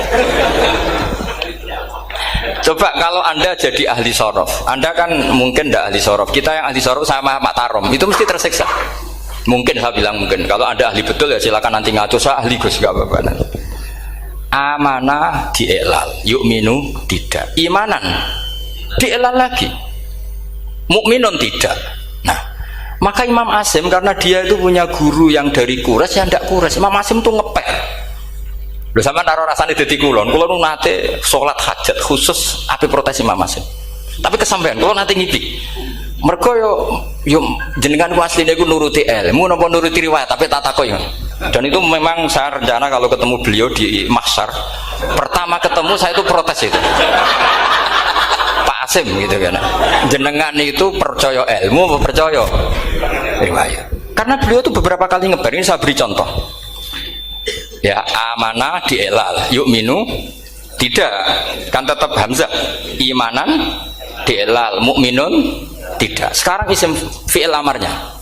Coba kalau Anda jadi ahli sorof, Anda kan mungkin tidak ahli sorof. Kita yang ahli sorof sama Pak Tarom itu mesti tersiksa. Mungkin saya bilang mungkin. Kalau Anda ahli betul ya silakan nanti ngaco, saya ahli Gus, gak apa-apa. Amanah dielal, yu'minu tidak. Imanan dielal lagi, mukminun tidak. Nah, maka Imam Asim karena dia itu punya guru yang dari Quraisy, yang tidak Quraisy. Imam Asim tuh ngepek. Lho sampean karo rasane dadi kulon nate salat hajat khusus ape protes Imam Asim. Tapi kesampean kula nate ngipi. Mergo yo jenengan ku asline ku nuruti ilmu napa nuruti riwayat, tapi tak takoki. Dan itu memang saya rencana kalau ketemu beliau di mahsyar, pertama ketemu saya itu protes itu. Pak Asim gitu kan. Jenengan itu percaya ilmu apa percaya riwayat? Karena beliau itu beberapa kali ngebar, ini saya beri contoh. Ya, amanah dielal, yu'minu tidak, kan tetap hamzah. Imanan dielal, mukminun tidak. Sekarang isim fi'il amarnya.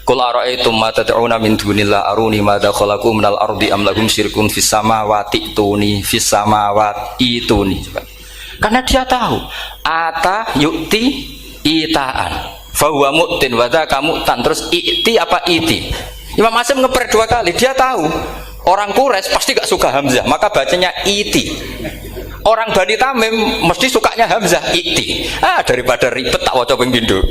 Qul ara'aytum ma tad'una min dunillah aruni madza khalaqu minal ardi am lahum syirkun fis samawati tuni fis samawati tuni. Karena dia tahu ata yu'ti itaan fa huwa mu'tin wa dzaka mu'tan, terus i'ti apa iti. Imam Asim ngeper dua kali, dia tahu orang Quraisy pasti gak suka hamzah, maka bacanya iti. Orang Bani Tamim mesti sukanya hamzah, iti. Daripada ribet tak waca ping pindho.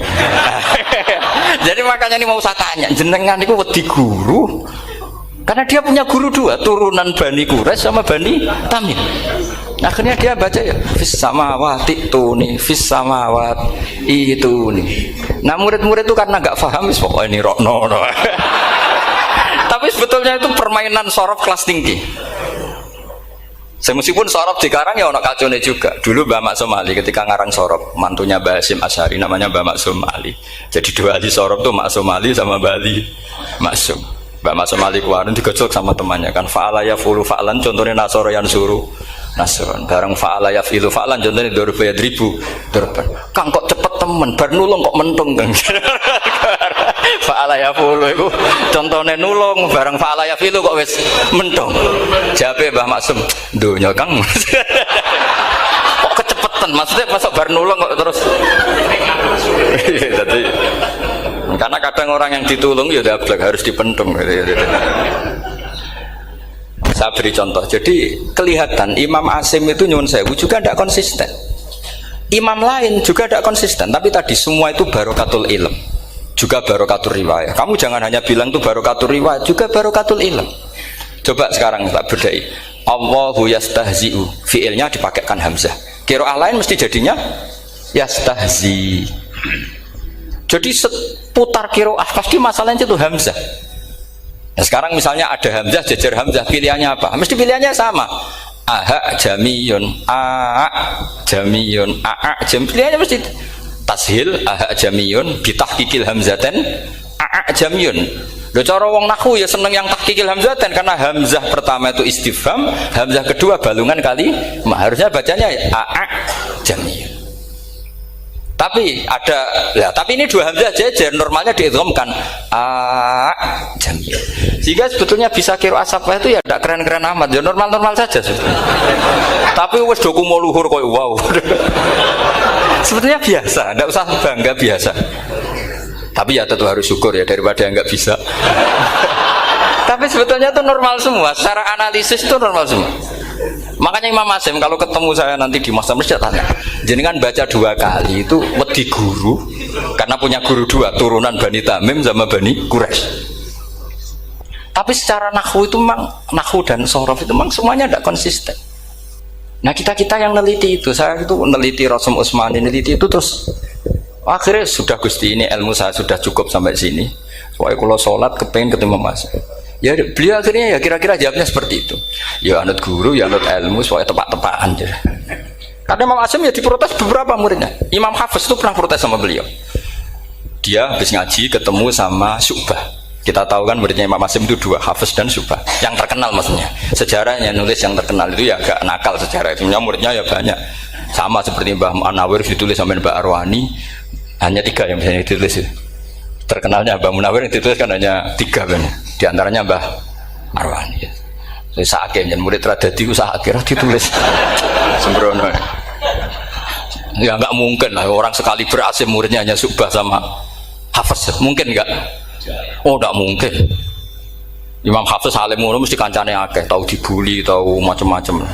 Jadi makanya ini mau saya tanya, jenengan niku wedi guru? Karena dia punya guru dua, turunan Bani Quraisy sama Bani Tamim. Akhirnya dia baca ya fis samawati tuni fis samawat itu nih. Nah murid-murid itu karena gak paham wis pokoknya ini rokno. Tapi sebetulnya itu permainan sorof kelas tinggi. Meskipun sorof di Karang ya ono kacone juga. Dulu Mbak Maksum Ali ketika ngarang sorof, mantunya Mbak Hasyim Asy'ari namanya Mbak Maksum Ali. Jadi dua ahli sorof tuh Maksum Ali sama Mbak Ali Maksum. Mbak Maksum Ali kemarin digojok sama temannya kan, fa'ala yafulu fa'lan, contohnya nasoro yang suruh nasron. Bareng fa'ala yafilu fa'lan, contohnya dorba yadribu dorban. Kang kok cepet temen, bar nulung kok mentung kan. Fa'ala yafulu itu contohnya nulung, bareng fa'ala yafilu kok wis mentung. Jawabe Mbah Maksum, donya Kang. Kok kecepetan, maksudnya masuk bar nulung kok terus. Jadi karena kadang orang yang ditulung ya dablek harus dipentung. Saya beri contoh. Jadi kelihatan Imam Asim itu nyuwun sewu juga tidak konsisten. Imam lain juga tidak konsisten. Tapi tadi semua itu barokatul ilm, juga barokatul riwayat. Kamu jangan hanya bilang itu barokatul riwayat, juga barokatul ilm. Coba sekarang tak bedai. Allahu yastahzi'u, fiilnya dipakaikan hamzah. Qiraah lain mesti jadinya yastahzi. Jadi seputar qiraah pasti masalahnya itu hamzah. Nah, sekarang misalnya ada hamzah jejer hamzah, pilihannya apa? Mesti pilihannya sama. Aha jamiyun, a jamiyun, a jam. Pilihannya mesti tashil aha jamiyun, bitahqiqil hamzaten a jamiyun. Lho cara wong nahwu ya seneng yang tahqiqil hamzaten karena hamzah pertama itu istifham, hamzah kedua balungan kali, harusnya bacanya a jamiyun. Tapi ada, ya, tapi ini dua hamzah jejer, normalnya diidghamkan jamiyun. Sehingga sebetulnya bisa qiraah safah itu ya tidak keren-keren amat, ya normal-normal saja sebetulnya. Tapi wis do kumo luhur koyo wow. Sebetulnya biasa, tidak usah bangga, biasa. Tapi ya tentu harus syukur ya daripada yang nggak bisa. Tapi sebetulnya itu normal semua, secara analisis itu normal semua. Makanya Imam Asim kalau ketemu saya nanti di masa mesti tanya, jenengan baca dua kali itu wedi guru karena punya guru dua, turunan Bani Tamim sama Bani Quraisy. Tapi secara nahwu itu memang, nahwu dan sorof itu memang semuanya tidak konsisten. Nah kita yang neliti itu, saya itu neliti Rasul Utsmani, neliti itu terus akhirnya sudah Gusti ini ilmu saya sudah cukup sampai sini. Soalnya kalau sholat kepengen ketemu Mas. Ya beliau akhirnya ya kira-kira jawabnya seperti itu. Ya anut guru, ya anut ilmu, soalnya tepak-tepakan. Karena Imam Asim ya diprotes beberapa muridnya. Imam Hafiz itu pernah protes sama beliau. Dia habis ngaji ketemu sama Syu'bah. Kita tahu kan muridnya Imam Asim itu dua, Hafiz dan Syu'bah. Yang terkenal maksudnya. Sejarahnya nulis yang terkenal itu ya agak nakal sejarah itu. Muridnya ya banyak. Sama seperti Mbah Munawir ditulis sama Mbah Arwani. Hanya 3 yang bisa ditulis. Terkenalnya Mbah Munawir yang ditulis kan hanya 3 kan. Di antaranya Mbah Arwani. Saya sakit dan murid radadi usaha akhirnya ditulis sembrono. Ya nggak mungkin lah orang sekali berasim muridnya hanya Syu'bah sama Hafiz. Mungkin nggak? Oh nggak mungkin. Imam Hafiz alim ngono mesti kancane akeh, tahu dibully, tahu macam-macam.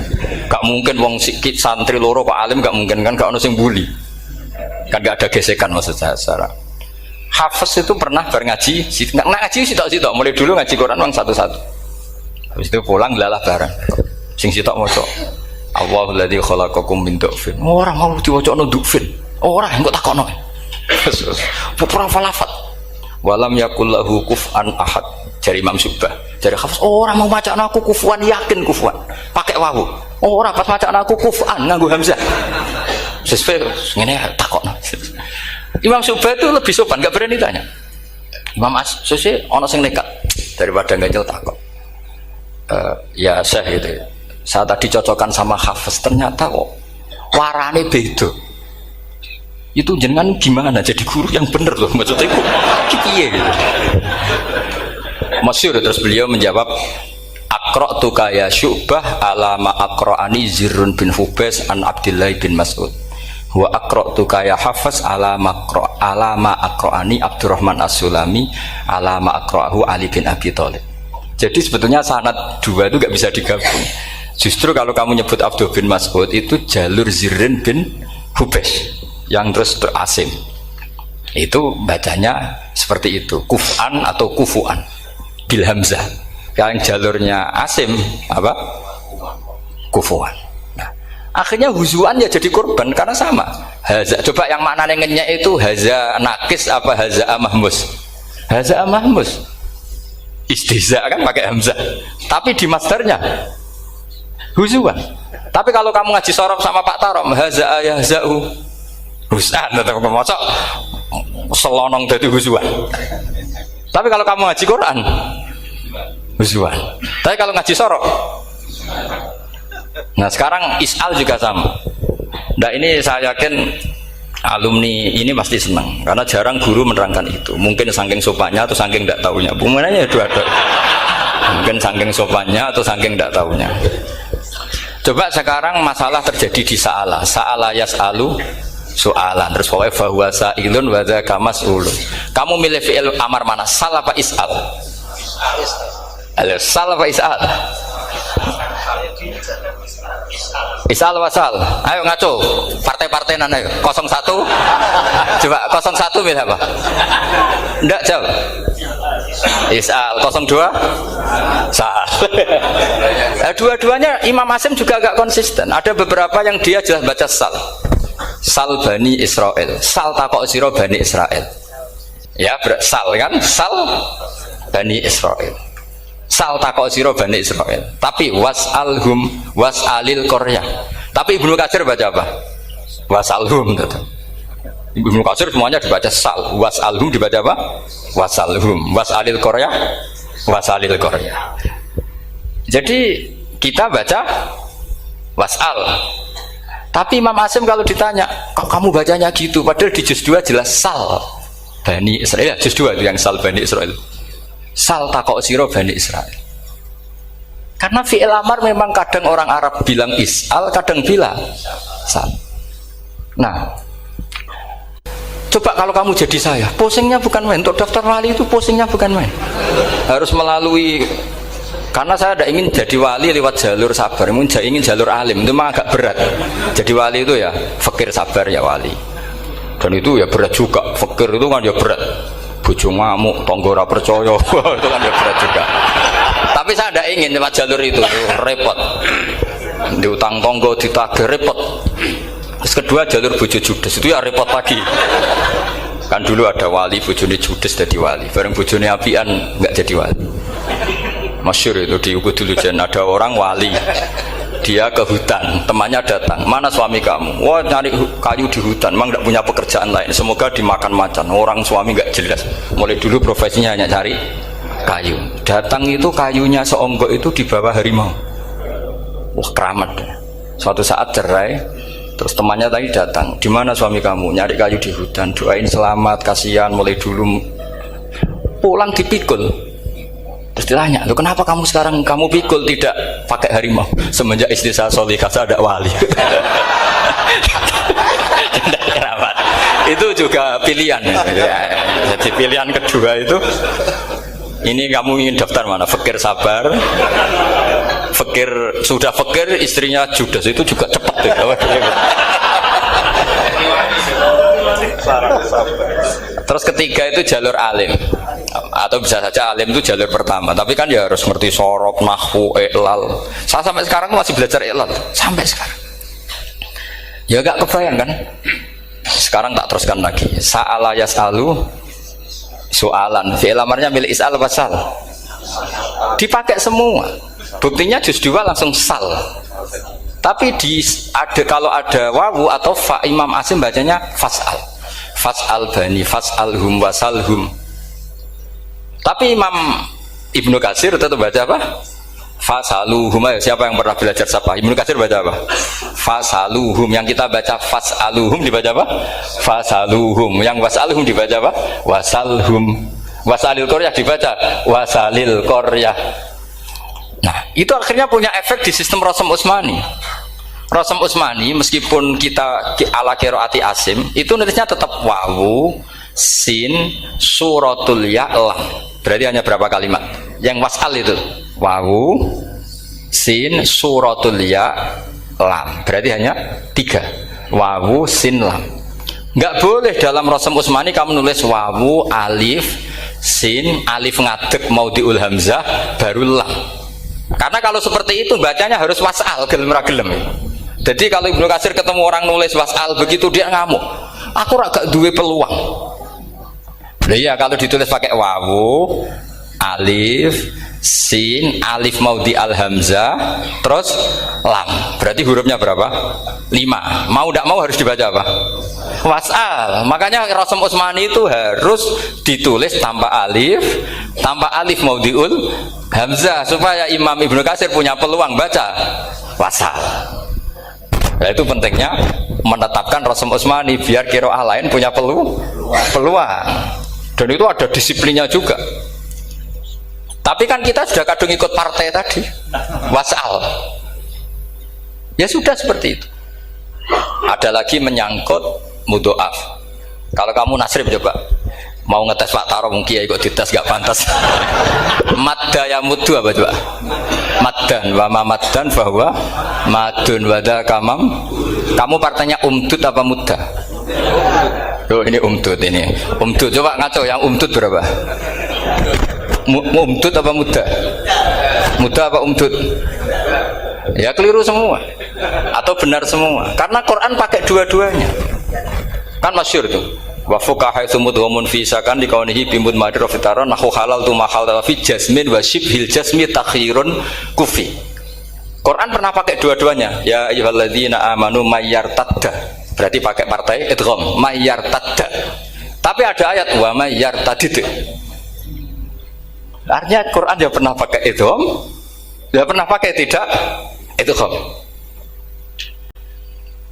Nggak mungkin wong sikit santri loro kok alim, nggak mungkin kan, nggak ono sing bully. Kan nggak ada gesekan maksud saya secara. Hafiz itu pernah berngaji, nggak ngaji sitok-sitok, mulai dulu ngaji Quran orang satu-satu. Habis itu pulang lalah barang. Sing sitok maca. Allahul ladzi khalaqakum min du'fin. Ora mau diwacana du'fin. Ora engko takokno. Ora falafat. Walam yakul lahu kuf'an ahad. Jari Imam Syu'bah. Jari Hafiz, ora mau macana aku kufuan, yakin kufuan. Pakai wawu. Ora pas macana aku kuf'an nganggo hamzah. Sesuai ngene takokno. Imam Syu'bah itu lebih sopan, enggak berani tanya. Imam Asy'ari ana sing nekat daripada ngajel takok. Ya Syekh gitu. Saya tadi cocokkan sama Hafiz, ternyata kok warane beda. Itu jenengan gimana jadi guru yang bener loh, maksudnya itu piye gitu. Masyhur terus beliau menjawab, Aqra'tu ya Syu'bah ala ma aqra'ani Zirrun bin Hubais an Abdillah bin Mas'ud. Wa aqra'tu ya Hafiz ala ma aqra'ani Abdurrahman As-Sulami ala ma aqra'ahu Ali bin Abi Thalib. Jadi sebetulnya sanad 2 itu gak bisa digabung. Justru kalau kamu nyebut Abdul bin Mas'ud itu jalur Zirrin bin Hubais yang terus terasim. Itu bacanya seperti itu, kuf'an atau kufu'an bil hamzah. Yang jalurnya Asim apa? Kufu'an. Nah, akhirnya huzuan ya jadi korban karena sama. Haza, coba yang maknanya ngenyek itu haza nakis apa haza mahmus? Haza mahmus. Istihza kan pakai hamzah, tapi di masdarnya huzuan. Tapi kalau kamu ngaji sorof sama Pak Tarom, haza yahza'u husan atau mosok selonong dari huzuan. Tapi kalau kamu ngaji Quran huzuan. Tapi kalau ngaji sorof, nah sekarang is'al juga sama. Nah ini saya yakin alumni ini pasti senang karena jarang guru menerangkan itu. Mungkin saking sopannya atau saking tidak tahunya. Bagaimana dua-dua. Mungkin saking sopannya atau saking tidak tahunya. Coba sekarang masalah terjadi di Sa'ala yas'alu soalan. Terus pokoknya fahuwa sa'ilun wa dzaka mas'ulun. Kamu milih fi'il amar mana? Sal apa is'al? Sal apa is'al? Isal wasal, ayo ngaco, partai-partai nana, 01, coba 01 milih apa? Ndak jawab. Isal 02, sal. Dua-duanya Imam Asim juga agak konsisten. Ada beberapa yang dia jelas baca sal, sal Bani Israel, sal takok siro Bani Israel. Ya, sal kan, sal Bani Israel. Sal takok siro Bani Israel, tapi was'alhum was'alil Korea. Tapi Ibnu Katsir baca apa? Was'alhum. Ibnu Katsir semuanya dibaca sal, was'alhum dibaca apa? Was'alhum, was'alil Korea, was'alil Korea. Jadi kita baca was'al. Tapi Imam Asim kalau ditanya, kok kamu bacanya gitu? Padahal di juz 2 jelas sal Bani Israel. Juz 2 itu yang sal Bani Israel. Sal takok siro Bani Israel. Karena fi'il amar memang kadang orang Arab bilang is'al, kadang bilang sal. Nah, coba kalau kamu jadi saya, pusingnya bukan main. Untuk daftar wali itu pusingnya bukan main. Harus melalui, karena saya tidak ingin jadi wali lewat jalur sabar, ingin jalur alim, itu memang agak berat. Jadi wali itu ya fakir sabar ya wali. Dan itu ya berat juga, fakir itu kan ya berat. Bojo ngamuk, tonggo ora percaya, itu kan ya berat juga. Tapi saya tidak ingin lewat jalur itu repot. Diutang tonggo, ditagih repot. Terus kedua jalur bojo judes itu ya repot lagi. Kan dulu ada wali bojone judes jadi wali, bareng bojone apian nggak jadi wali. Masyhur itu di Ubudulujan ada orang wali. Dia ke hutan, temannya datang. Mana suami kamu? Wah, nyari kayu di hutan. Memang tidak punya pekerjaan lain. Semoga dimakan macan. Orang suami nggak jelas. Mulai dulu profesinya hanya cari kayu. Datang itu kayunya seonggok itu di bawah harimau. Wah, keramat. Suatu saat cerai. Terus temannya tadi datang. Di mana suami kamu? Nyari kayu di hutan. Doain selamat, kasihan. Mulai dulu pulang dipikul. Terus ditanya, loh kenapa kamu sekarang kamu pikul tidak pakai harimau? Semenjak istri saya solihah saya ada wali. Itu juga pilihan. Jadi pilihan kedua itu, ini kamu ingin daftar mana? Fakir sabar, fakir sudah fakir istrinya judes itu juga cepat. Terus ketiga itu jalur alim, atau bisa saja alim itu jalur pertama, tapi kan ya harus ngerti sorok, nahwu, i'lal. Saya sampai sekarang masih belajar i'lal sampai sekarang. Ya gak kebayang kan? Sekarang tak teruskan lagi. Sa'ala yas'alu soalan, fi'il amarnya milik is'al wasal. Dipakai semua. Buktinya juz 2 langsung sal. Tapi kalau ada wawu atau fa, Imam Asim bacanya fas'al. Fas'al bani, fas'alhum wasalhum. Tapi Imam Ibnu Katsir tetap baca apa? Fasaluhum. Siapa yang pernah belajar siapa? Ibnu Katsir baca apa? Fasaluhum. Yang kita baca fasaluhum dibaca apa? Fasaluhum. Yang wasalhum dibaca apa? Wasalhum. Wasalil Qaryah dibaca wasalil Qaryah. Nah, itu akhirnya punya efek di sistem Rasam Utsmani. Rasam Utsmani meskipun kita ala qiraati Asim itu nulisnya tetap wawu, sin, suratul ya, lam. Berarti hanya berapa kalimat? Yang wasal itu wawu, sin, suratul ya, lam. Berarti hanya 3. Wawu, sin, lam. Nggak boleh dalam Rasam Utsmani kamu nulis wawu, alif, sin, alif ngadeg maudhi'ul hamzah baru lam. Karena kalau seperti itu bacanya harus wasal, gelem ra gelem. Jadi kalau Ibnu Katsir ketemu orang nulis wasal begitu dia ngamuk. Aku agak duwe peluang. Iya kalau ditulis pakai wawu, alif, sin, alif maudhi al hamzah, terus lam. Berarti hurufnya berapa? 5. Mau tidak mau harus dibaca apa? Wasal. Makanya Rasam Utsmani itu harus ditulis tanpa alif maudhiul hamzah supaya Imam Ibnu Katsir punya peluang baca wasal. Nah itu pentingnya menetapkan Rasam Utsmani biar qiraah lain punya peluang. Dan itu ada disiplinnya juga. Tapi kan kita sudah kadung ikut partai tadi, wasal. Ya sudah seperti itu. Ada lagi menyangkut mudhoaf. Kalau kamu nasrib coba mau ngetes Pak Taro mungkin ya ikut dites gak pantas. Madda ya muddu apa coba? Maddan wa ma maddan bahwa madun wada kamam. Kamu partainya umdud apa mudda? Oh ini umdud ini. Umdud coba ngaco yang umdud berapa? Umdud apa mudda? Mudda apa umdud? Ya keliru semua atau benar semua karena Quran pakai dua-duanya. Kan masyhur tuh. Wa fuqaha tsumudhumun fi sakan di kaunihi bimud madra fitara nahu halal tu mahal fi jasmin wa shibhil jasmi takhirun kufi. Quran pernah pakai dua-duanya. Ya ayyuhalladzina amanu mayyartadda. Berarti pakai partai idgham mayyartadda. Tapi ada ayat wa mayyartadid. Artinya Quran dia pernah pakai idgham, dia pernah pakai tidak idgham.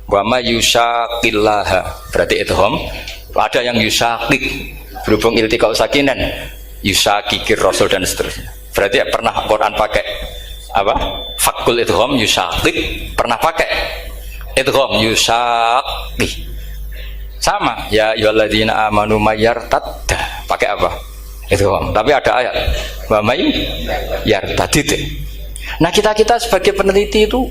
Wa mayyushaqillaha berarti idgham. Ada yang yusakik berhubung iltiqau sakinan yusakikir rasul dan seterusnya. Berarti pernah Quran pakai apa? Fakul idgham yusakik, pernah pakai idgham yusakik. Sama ya ayyuhalladzina amanu mayyartadda pakai apa? Idgham. Tapi ada ayat wa may yartadid. Nah, kita sebagai peneliti itu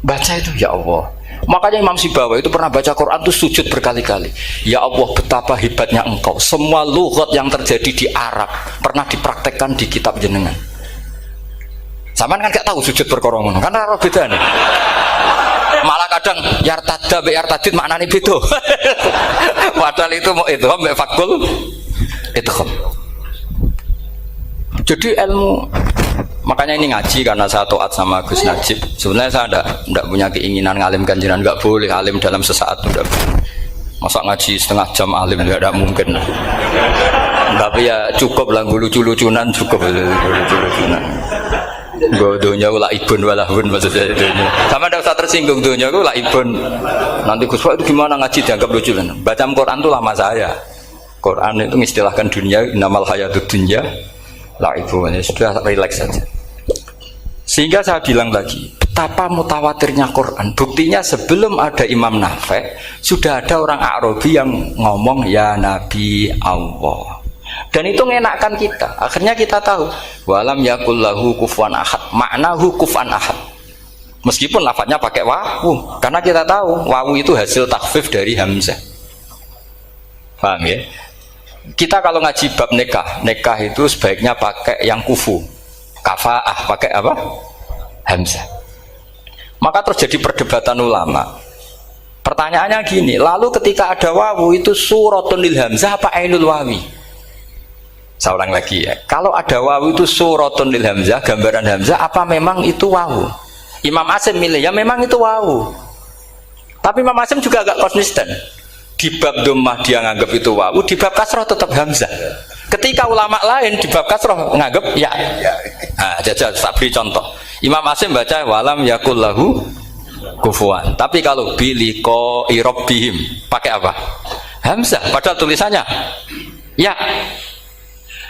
baca itu ya Allah. Makanya Imam Sibawa itu pernah baca Quran itu sujud berkali-kali. Ya Allah betapa hebatnya engkau. Semua lughat yang terjadi di Arab pernah dipraktekkan di kitab jenengan. Sampean kan gak tahu sujud perkara ngono. Kan ora beda nih. Malah kadang yartada be yartadid maknane beda. Padahal itu mau idgham be fakul idgham. Jadi ilmu Makanya ini ngaji karena saya taat sama Gus Najib. Sebenarnya saya enggak punya keinginan ngalimkan jenengan, enggak boleh alim dalam sesaat itu enggak boleh. Masa ngaji setengah jam alim enggak mungkin. Tapi ya cukup lah lucu-lucunan cukup lucu-lucunan. Donya ula ibun walahun maksudnya donya. Sama ada usah tersinggung donya ula ibun. Nanti Gus Pak itu gimana ngaji dianggap lucu kan? Baca Quran itu lama saya. Quran itu mengistilahkan dunia innamal hayatud dunya laibun. Sudah relax saja. Sehingga saya bilang lagi, betapa mutawatirnya Quran. Buktinya sebelum ada Imam Nafi' sudah ada orang Arabi yang ngomong ya Nabi Allah. Dan itu mengenakkan kita. Akhirnya kita tahu walam yakul lahu kufuwan ahad. Maknahu kufuwan ahad. Meskipun lafadznya pakai wawu, karena kita tahu wawu itu hasil takhfif dari hamzah. Paham ya? Kita kalau ngaji bab nikah itu sebaiknya pakai yang kufu. Kafaah pakai apa? Hamzah. Maka terjadi perdebatan ulama. Pertanyaannya gini, lalu ketika ada wawu itu suratun lil hamzah apa ainul wawi? Saya ulang lagi ya. Kalau ada wawu itu suratun lil hamzah, gambaran hamzah, apa memang itu wawu? Imam Asim milih ya memang itu wawu. Tapi Imam Asim juga agak konsisten. Di bab dhammah dia nganggap itu wawu, di bab kasroh tetap hamzah. Ketika ulama lain di bab kasroh nganggap ya. Nah, jajal tak beri contoh. Imam Asim baca walam yakul lahu kufuwan. Tapi kalau biliko irobihim pakai apa? Hamzah. Padahal tulisannya ya.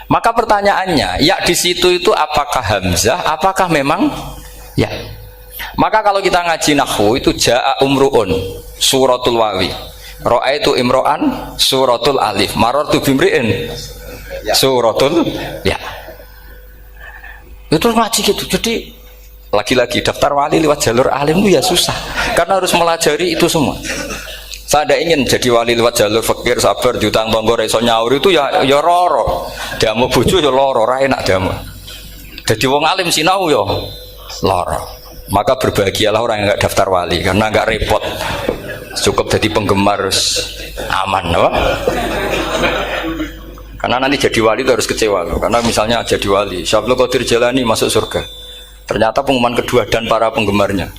Maka pertanyaannya, ya di situ itu apakah hamzah, apakah memang ya? Maka kalau kita ngaji nahwu itu jaa umruun suratul wawi, ra'aitu imro'an suratul alif, marartu bimri'in suratul ya. Itu ngaji gitu. Jadi lagi-lagi daftar wali lewat jalur alim itu ya susah, karena harus melajari itu semua. Saya tidak ingin jadi wali lewat jalur fakir sabar diutang tonggo iso nyaur itu ya roro. Damu bojo ya loro, ra enak damu. Jadi wong alim sinau ya loro. Maka berbahagialah orang yang enggak daftar wali karena enggak repot. Cukup jadi penggemar aman, apa? Karena nanti jadi wali itu harus kecewa loh. Karena misalnya jadi wali, Syabul Qadir Jalani masuk surga. Ternyata pengumuman kedua dan para penggemarnya.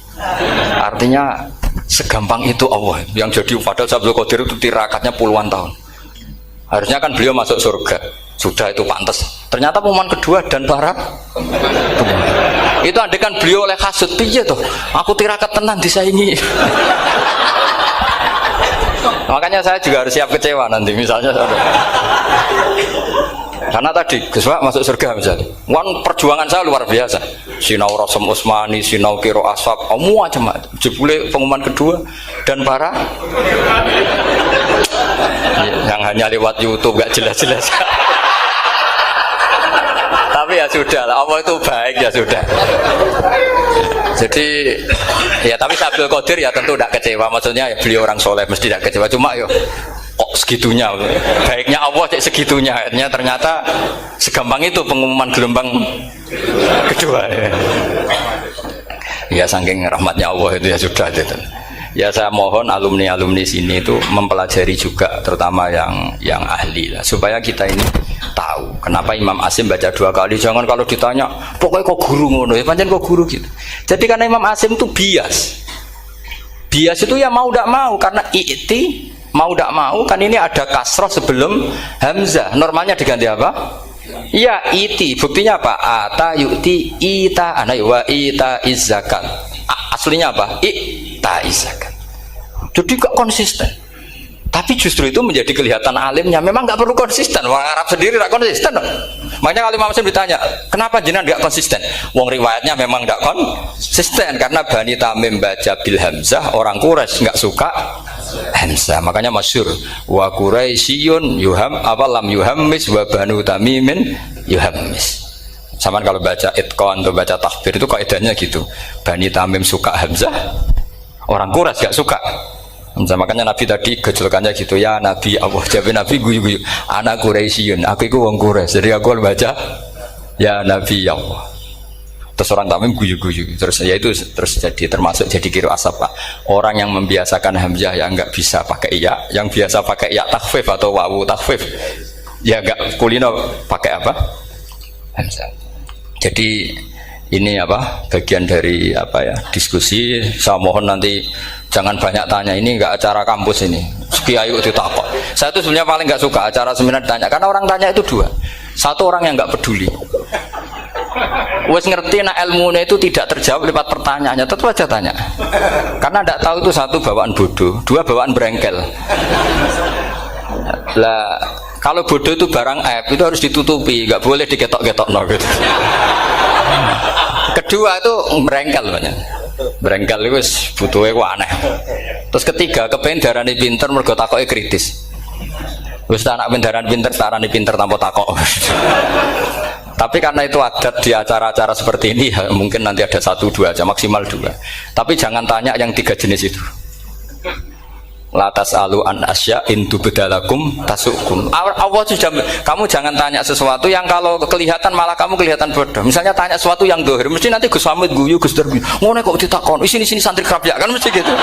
Artinya segampang itu Allah yang jadi. Padahal Syabul Qadir itu tirakatnya puluhan tahun. Harusnya kan beliau masuk surga, sudah itu pantas. Ternyata pengumuman kedua dan para itu andai kan beliau oleh kasut piye tuh, aku tirakat tenan disaingi. Makanya saya juga harus siap kecewa nanti misalnya. Karena tadi Gus Pak masuk surga misalnya, perjuangan saya luar biasa. Sinau Rasul Utsmani, sinau Kiro Aswab, macam-macam. Jebule pengumuman kedua dan para yang hanya lewat YouTube gak jelas-jelas. Tapi ya sudah lah, Allah itu baik ya sudah. Jadi ya tapi Syabul Qadir ya tentu tidak kecewa. Maksudnya ya, beliau orang soleh mesti tidak kecewa. Cuma yo kok segitunya, baiknya Allah cek segitunya. Akhirnya ternyata segampang itu pengumuman gelombang kedua. Ya saking rahmatnya Allah itu ya sudah gitu. Ya saya mohon alumni-alumni sini itu mempelajari juga, terutama yang ahli lah, supaya kita ini tahu kenapa Imam Asim baca 2 kali. Jangan kalau ditanya pokoknya kok guru ngono ya, pancen kok guru gitu. Jadi karena Imam Asim itu bias itu ya mau tidak mau, karena i'ti mau tidak mau kan ini ada kasroh sebelum hamzah, normalnya diganti apa? Ya iti. Buktinya apa? Ata yu'ti ita ana wa ita izzakat. Aslinya apa? Ita izzakat. Jadi gak konsisten. Tapi justru itu menjadi kelihatan alimnya. Memang gak perlu konsisten. Orang Arab sendiri gak konsisten. Makanya kalau Imam Asim ditanya, kenapa jenengan gak konsisten? Wong riwayatnya memang gak konsisten karena Bani Tamim baca bil hamzah, orang Quraisy gak suka hamzah. Makanya masyhur wa Quraisyun yuham awalam yuhammis wa Banu Tamimin yuhammis. Sama kalau baca itqan atau baca takbir itu kaidahnya gitu. Bani Tamim suka hamzah, orang Quraisy gak suka hamzah. Makanya Nabi tadi gejolkannya gitu, ya Nabi Allah, jawab Nabi guyu-guyu, anak Quraisyun, aku itu wong Quraisy, jadi aku baca ya Nabi Allah. Terus orang Tamim guyu-guyu, terus ya itu terus jadi termasuk jadi kiro asap Pak. Orang yang membiasakan hamzah ya nggak bisa pakai ya, yang biasa pakai ya takhfif atau wawu takhfif ya nggak kulino pakai apa? Hamzah. Jadi ini apa bagian dari apa ya diskusi. Saya mohon nanti jangan banyak tanya, ini nggak acara kampus ini. Kiai itu takut. Saya itu sebenarnya paling nggak suka acara seminar tanya, karena orang tanya itu dua. Satu orang yang nggak peduli, wes ngerti nah ilmunya itu tidak terjawab lewat pertanyaannya, tetap aja tanya. Karena tidak tahu itu satu bawaan bodoh, dua bawaan berengkel. Lah kalau bodoh itu barang aib itu harus ditutupi, nggak boleh diketok-ketok no gitu. Kedua itu berengkel banyak. Berengkel itu butuhnya ku aneh. Terus ketiga kepengen darani pinter mergo takoke kritis. Wis anak pindaran pinter tarani pinter tanpa takok. Tapi karena itu adat di acara-acara seperti ini ya, mungkin nanti ada 1, 2 aja, maksimal 2. Tapi jangan tanya yang 3 jenis itu. Latas alu an asya intu bedalakum tasukum. Allah sudah, kamu jangan tanya sesuatu yang kalau kelihatan malah kamu kelihatan bodoh. Misalnya tanya sesuatu yang dohir, mesti nanti Gus Hamid guyu Gus Darbi. Ngono kok ditakon, sini santri kerap ya kan mesti gitu.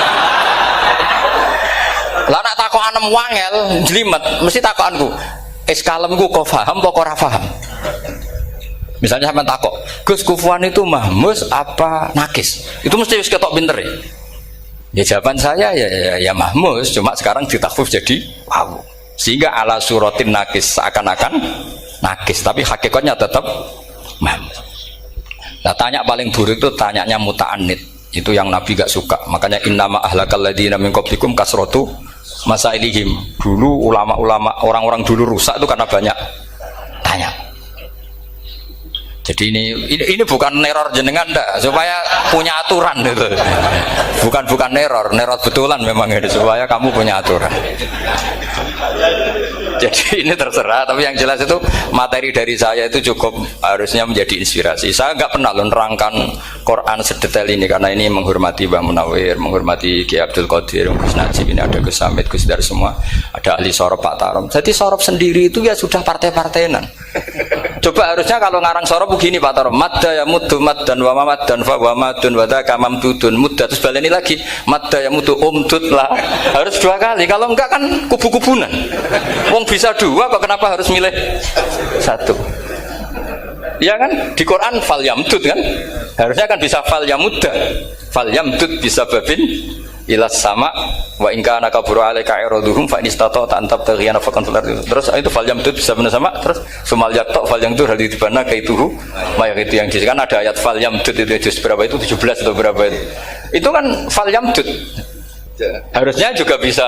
Lah nak takokan wangel jlimet, mesti takokanku. Kalemku kok paham apa ora paham? Misalnya sampean takok, Gus Kufuwan itu mahmus apa nakis? Itu mesti wis ketok pinter ya. Ya jawaban saya ya mahmus, cuma sekarang ditakhfif jadi wow. Sehingga ala suratin nakis seakan-akan nakis, tapi hakikatnya tetap mahmus. Nah, tanya paling buruk itu tanyanya muta'annid. Itu yang Nabi gak suka. Makanya innama ahlakal ladzina min qablikum kasratu masailihim. Dulu ulama-ulama orang-orang dulu rusak itu karena banyak tanya. Jadi ini bukan neror jenengan ndak, supaya punya aturan itu. Bukan neror betulan memang ini supaya kamu punya aturan. Jadi ini terserah, tapi yang jelas itu materi dari saya itu cukup harusnya menjadi inspirasi. Saya nggak pernah nerangkan Quran sedetail ini karena ini menghormati Mbah Munawir, menghormati Ki Abdul Qadir, Gus Najib, ini ada Gus Samit, Gus Dar semua, ada ahli sorop Pak Tarom. Jadi sorop sendiri itu ya sudah partai-partainan. Coba harusnya kalau ngarang sorop begini Pak Tarom, madda ya muddu maddan wa mamaddan fa wa madun wa dzaka mamdudun mudda, terus baleni lagi madda ya muddu umdud lah. Harus 2 kali, kalau enggak kan kubu-kubunan. Wong bisa 2 kok kenapa harus milih 1? Ya kan di Quran fal yamdud kan, harusnya kan bisa fal yamudda, fal yamdud bisa babin ilas sama wa in kana kabura alaika iraduhum fa inistata antab taghiyana faqan fil ardi. Terus itu fal yamdud bisa benar sama, terus sumal yakta fal yamdud hal dibana kaituhu mayak itu yang kan ada ayat fal yamdud itu juz berapa itu 17 atau berapa itu. Itu kan fal yamdud. Harusnya juga bisa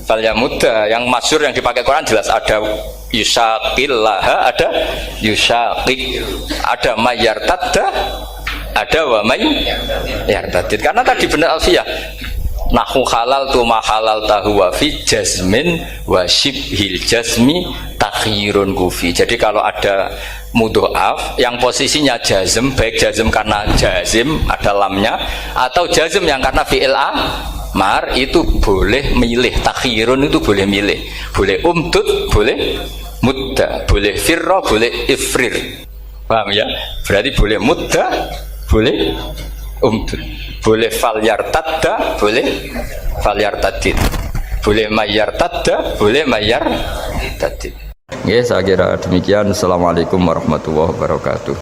fal yamudda. Yang masyhur yang dipakai Quran jelas ada yusaqillaha, ada yusaqik, ada mayartadda, ada wa may yartadid. Karena tadi benar alfiyah nahu halal tu ma halal tahu wa fi jazmin wa shibhil jazmi takhirun kufi. Jadi kalau ada mudhoaf yang posisinya jazm, baik jazm karena jazim ada lamnya atau jazm yang karena fi'il amar, itu boleh milih. Takhirun itu boleh milih, boleh umdud, boleh mudda, boleh firra, boleh ifrir. Paham ya? Berarti boleh mudda, boleh umdud, boleh fal yartadda, boleh fal yartadid, boleh mayyar tadda, boleh mayyar tadid. Ya, saya kira demikian. Assalamualaikum warahmatullahi wabarakatuh.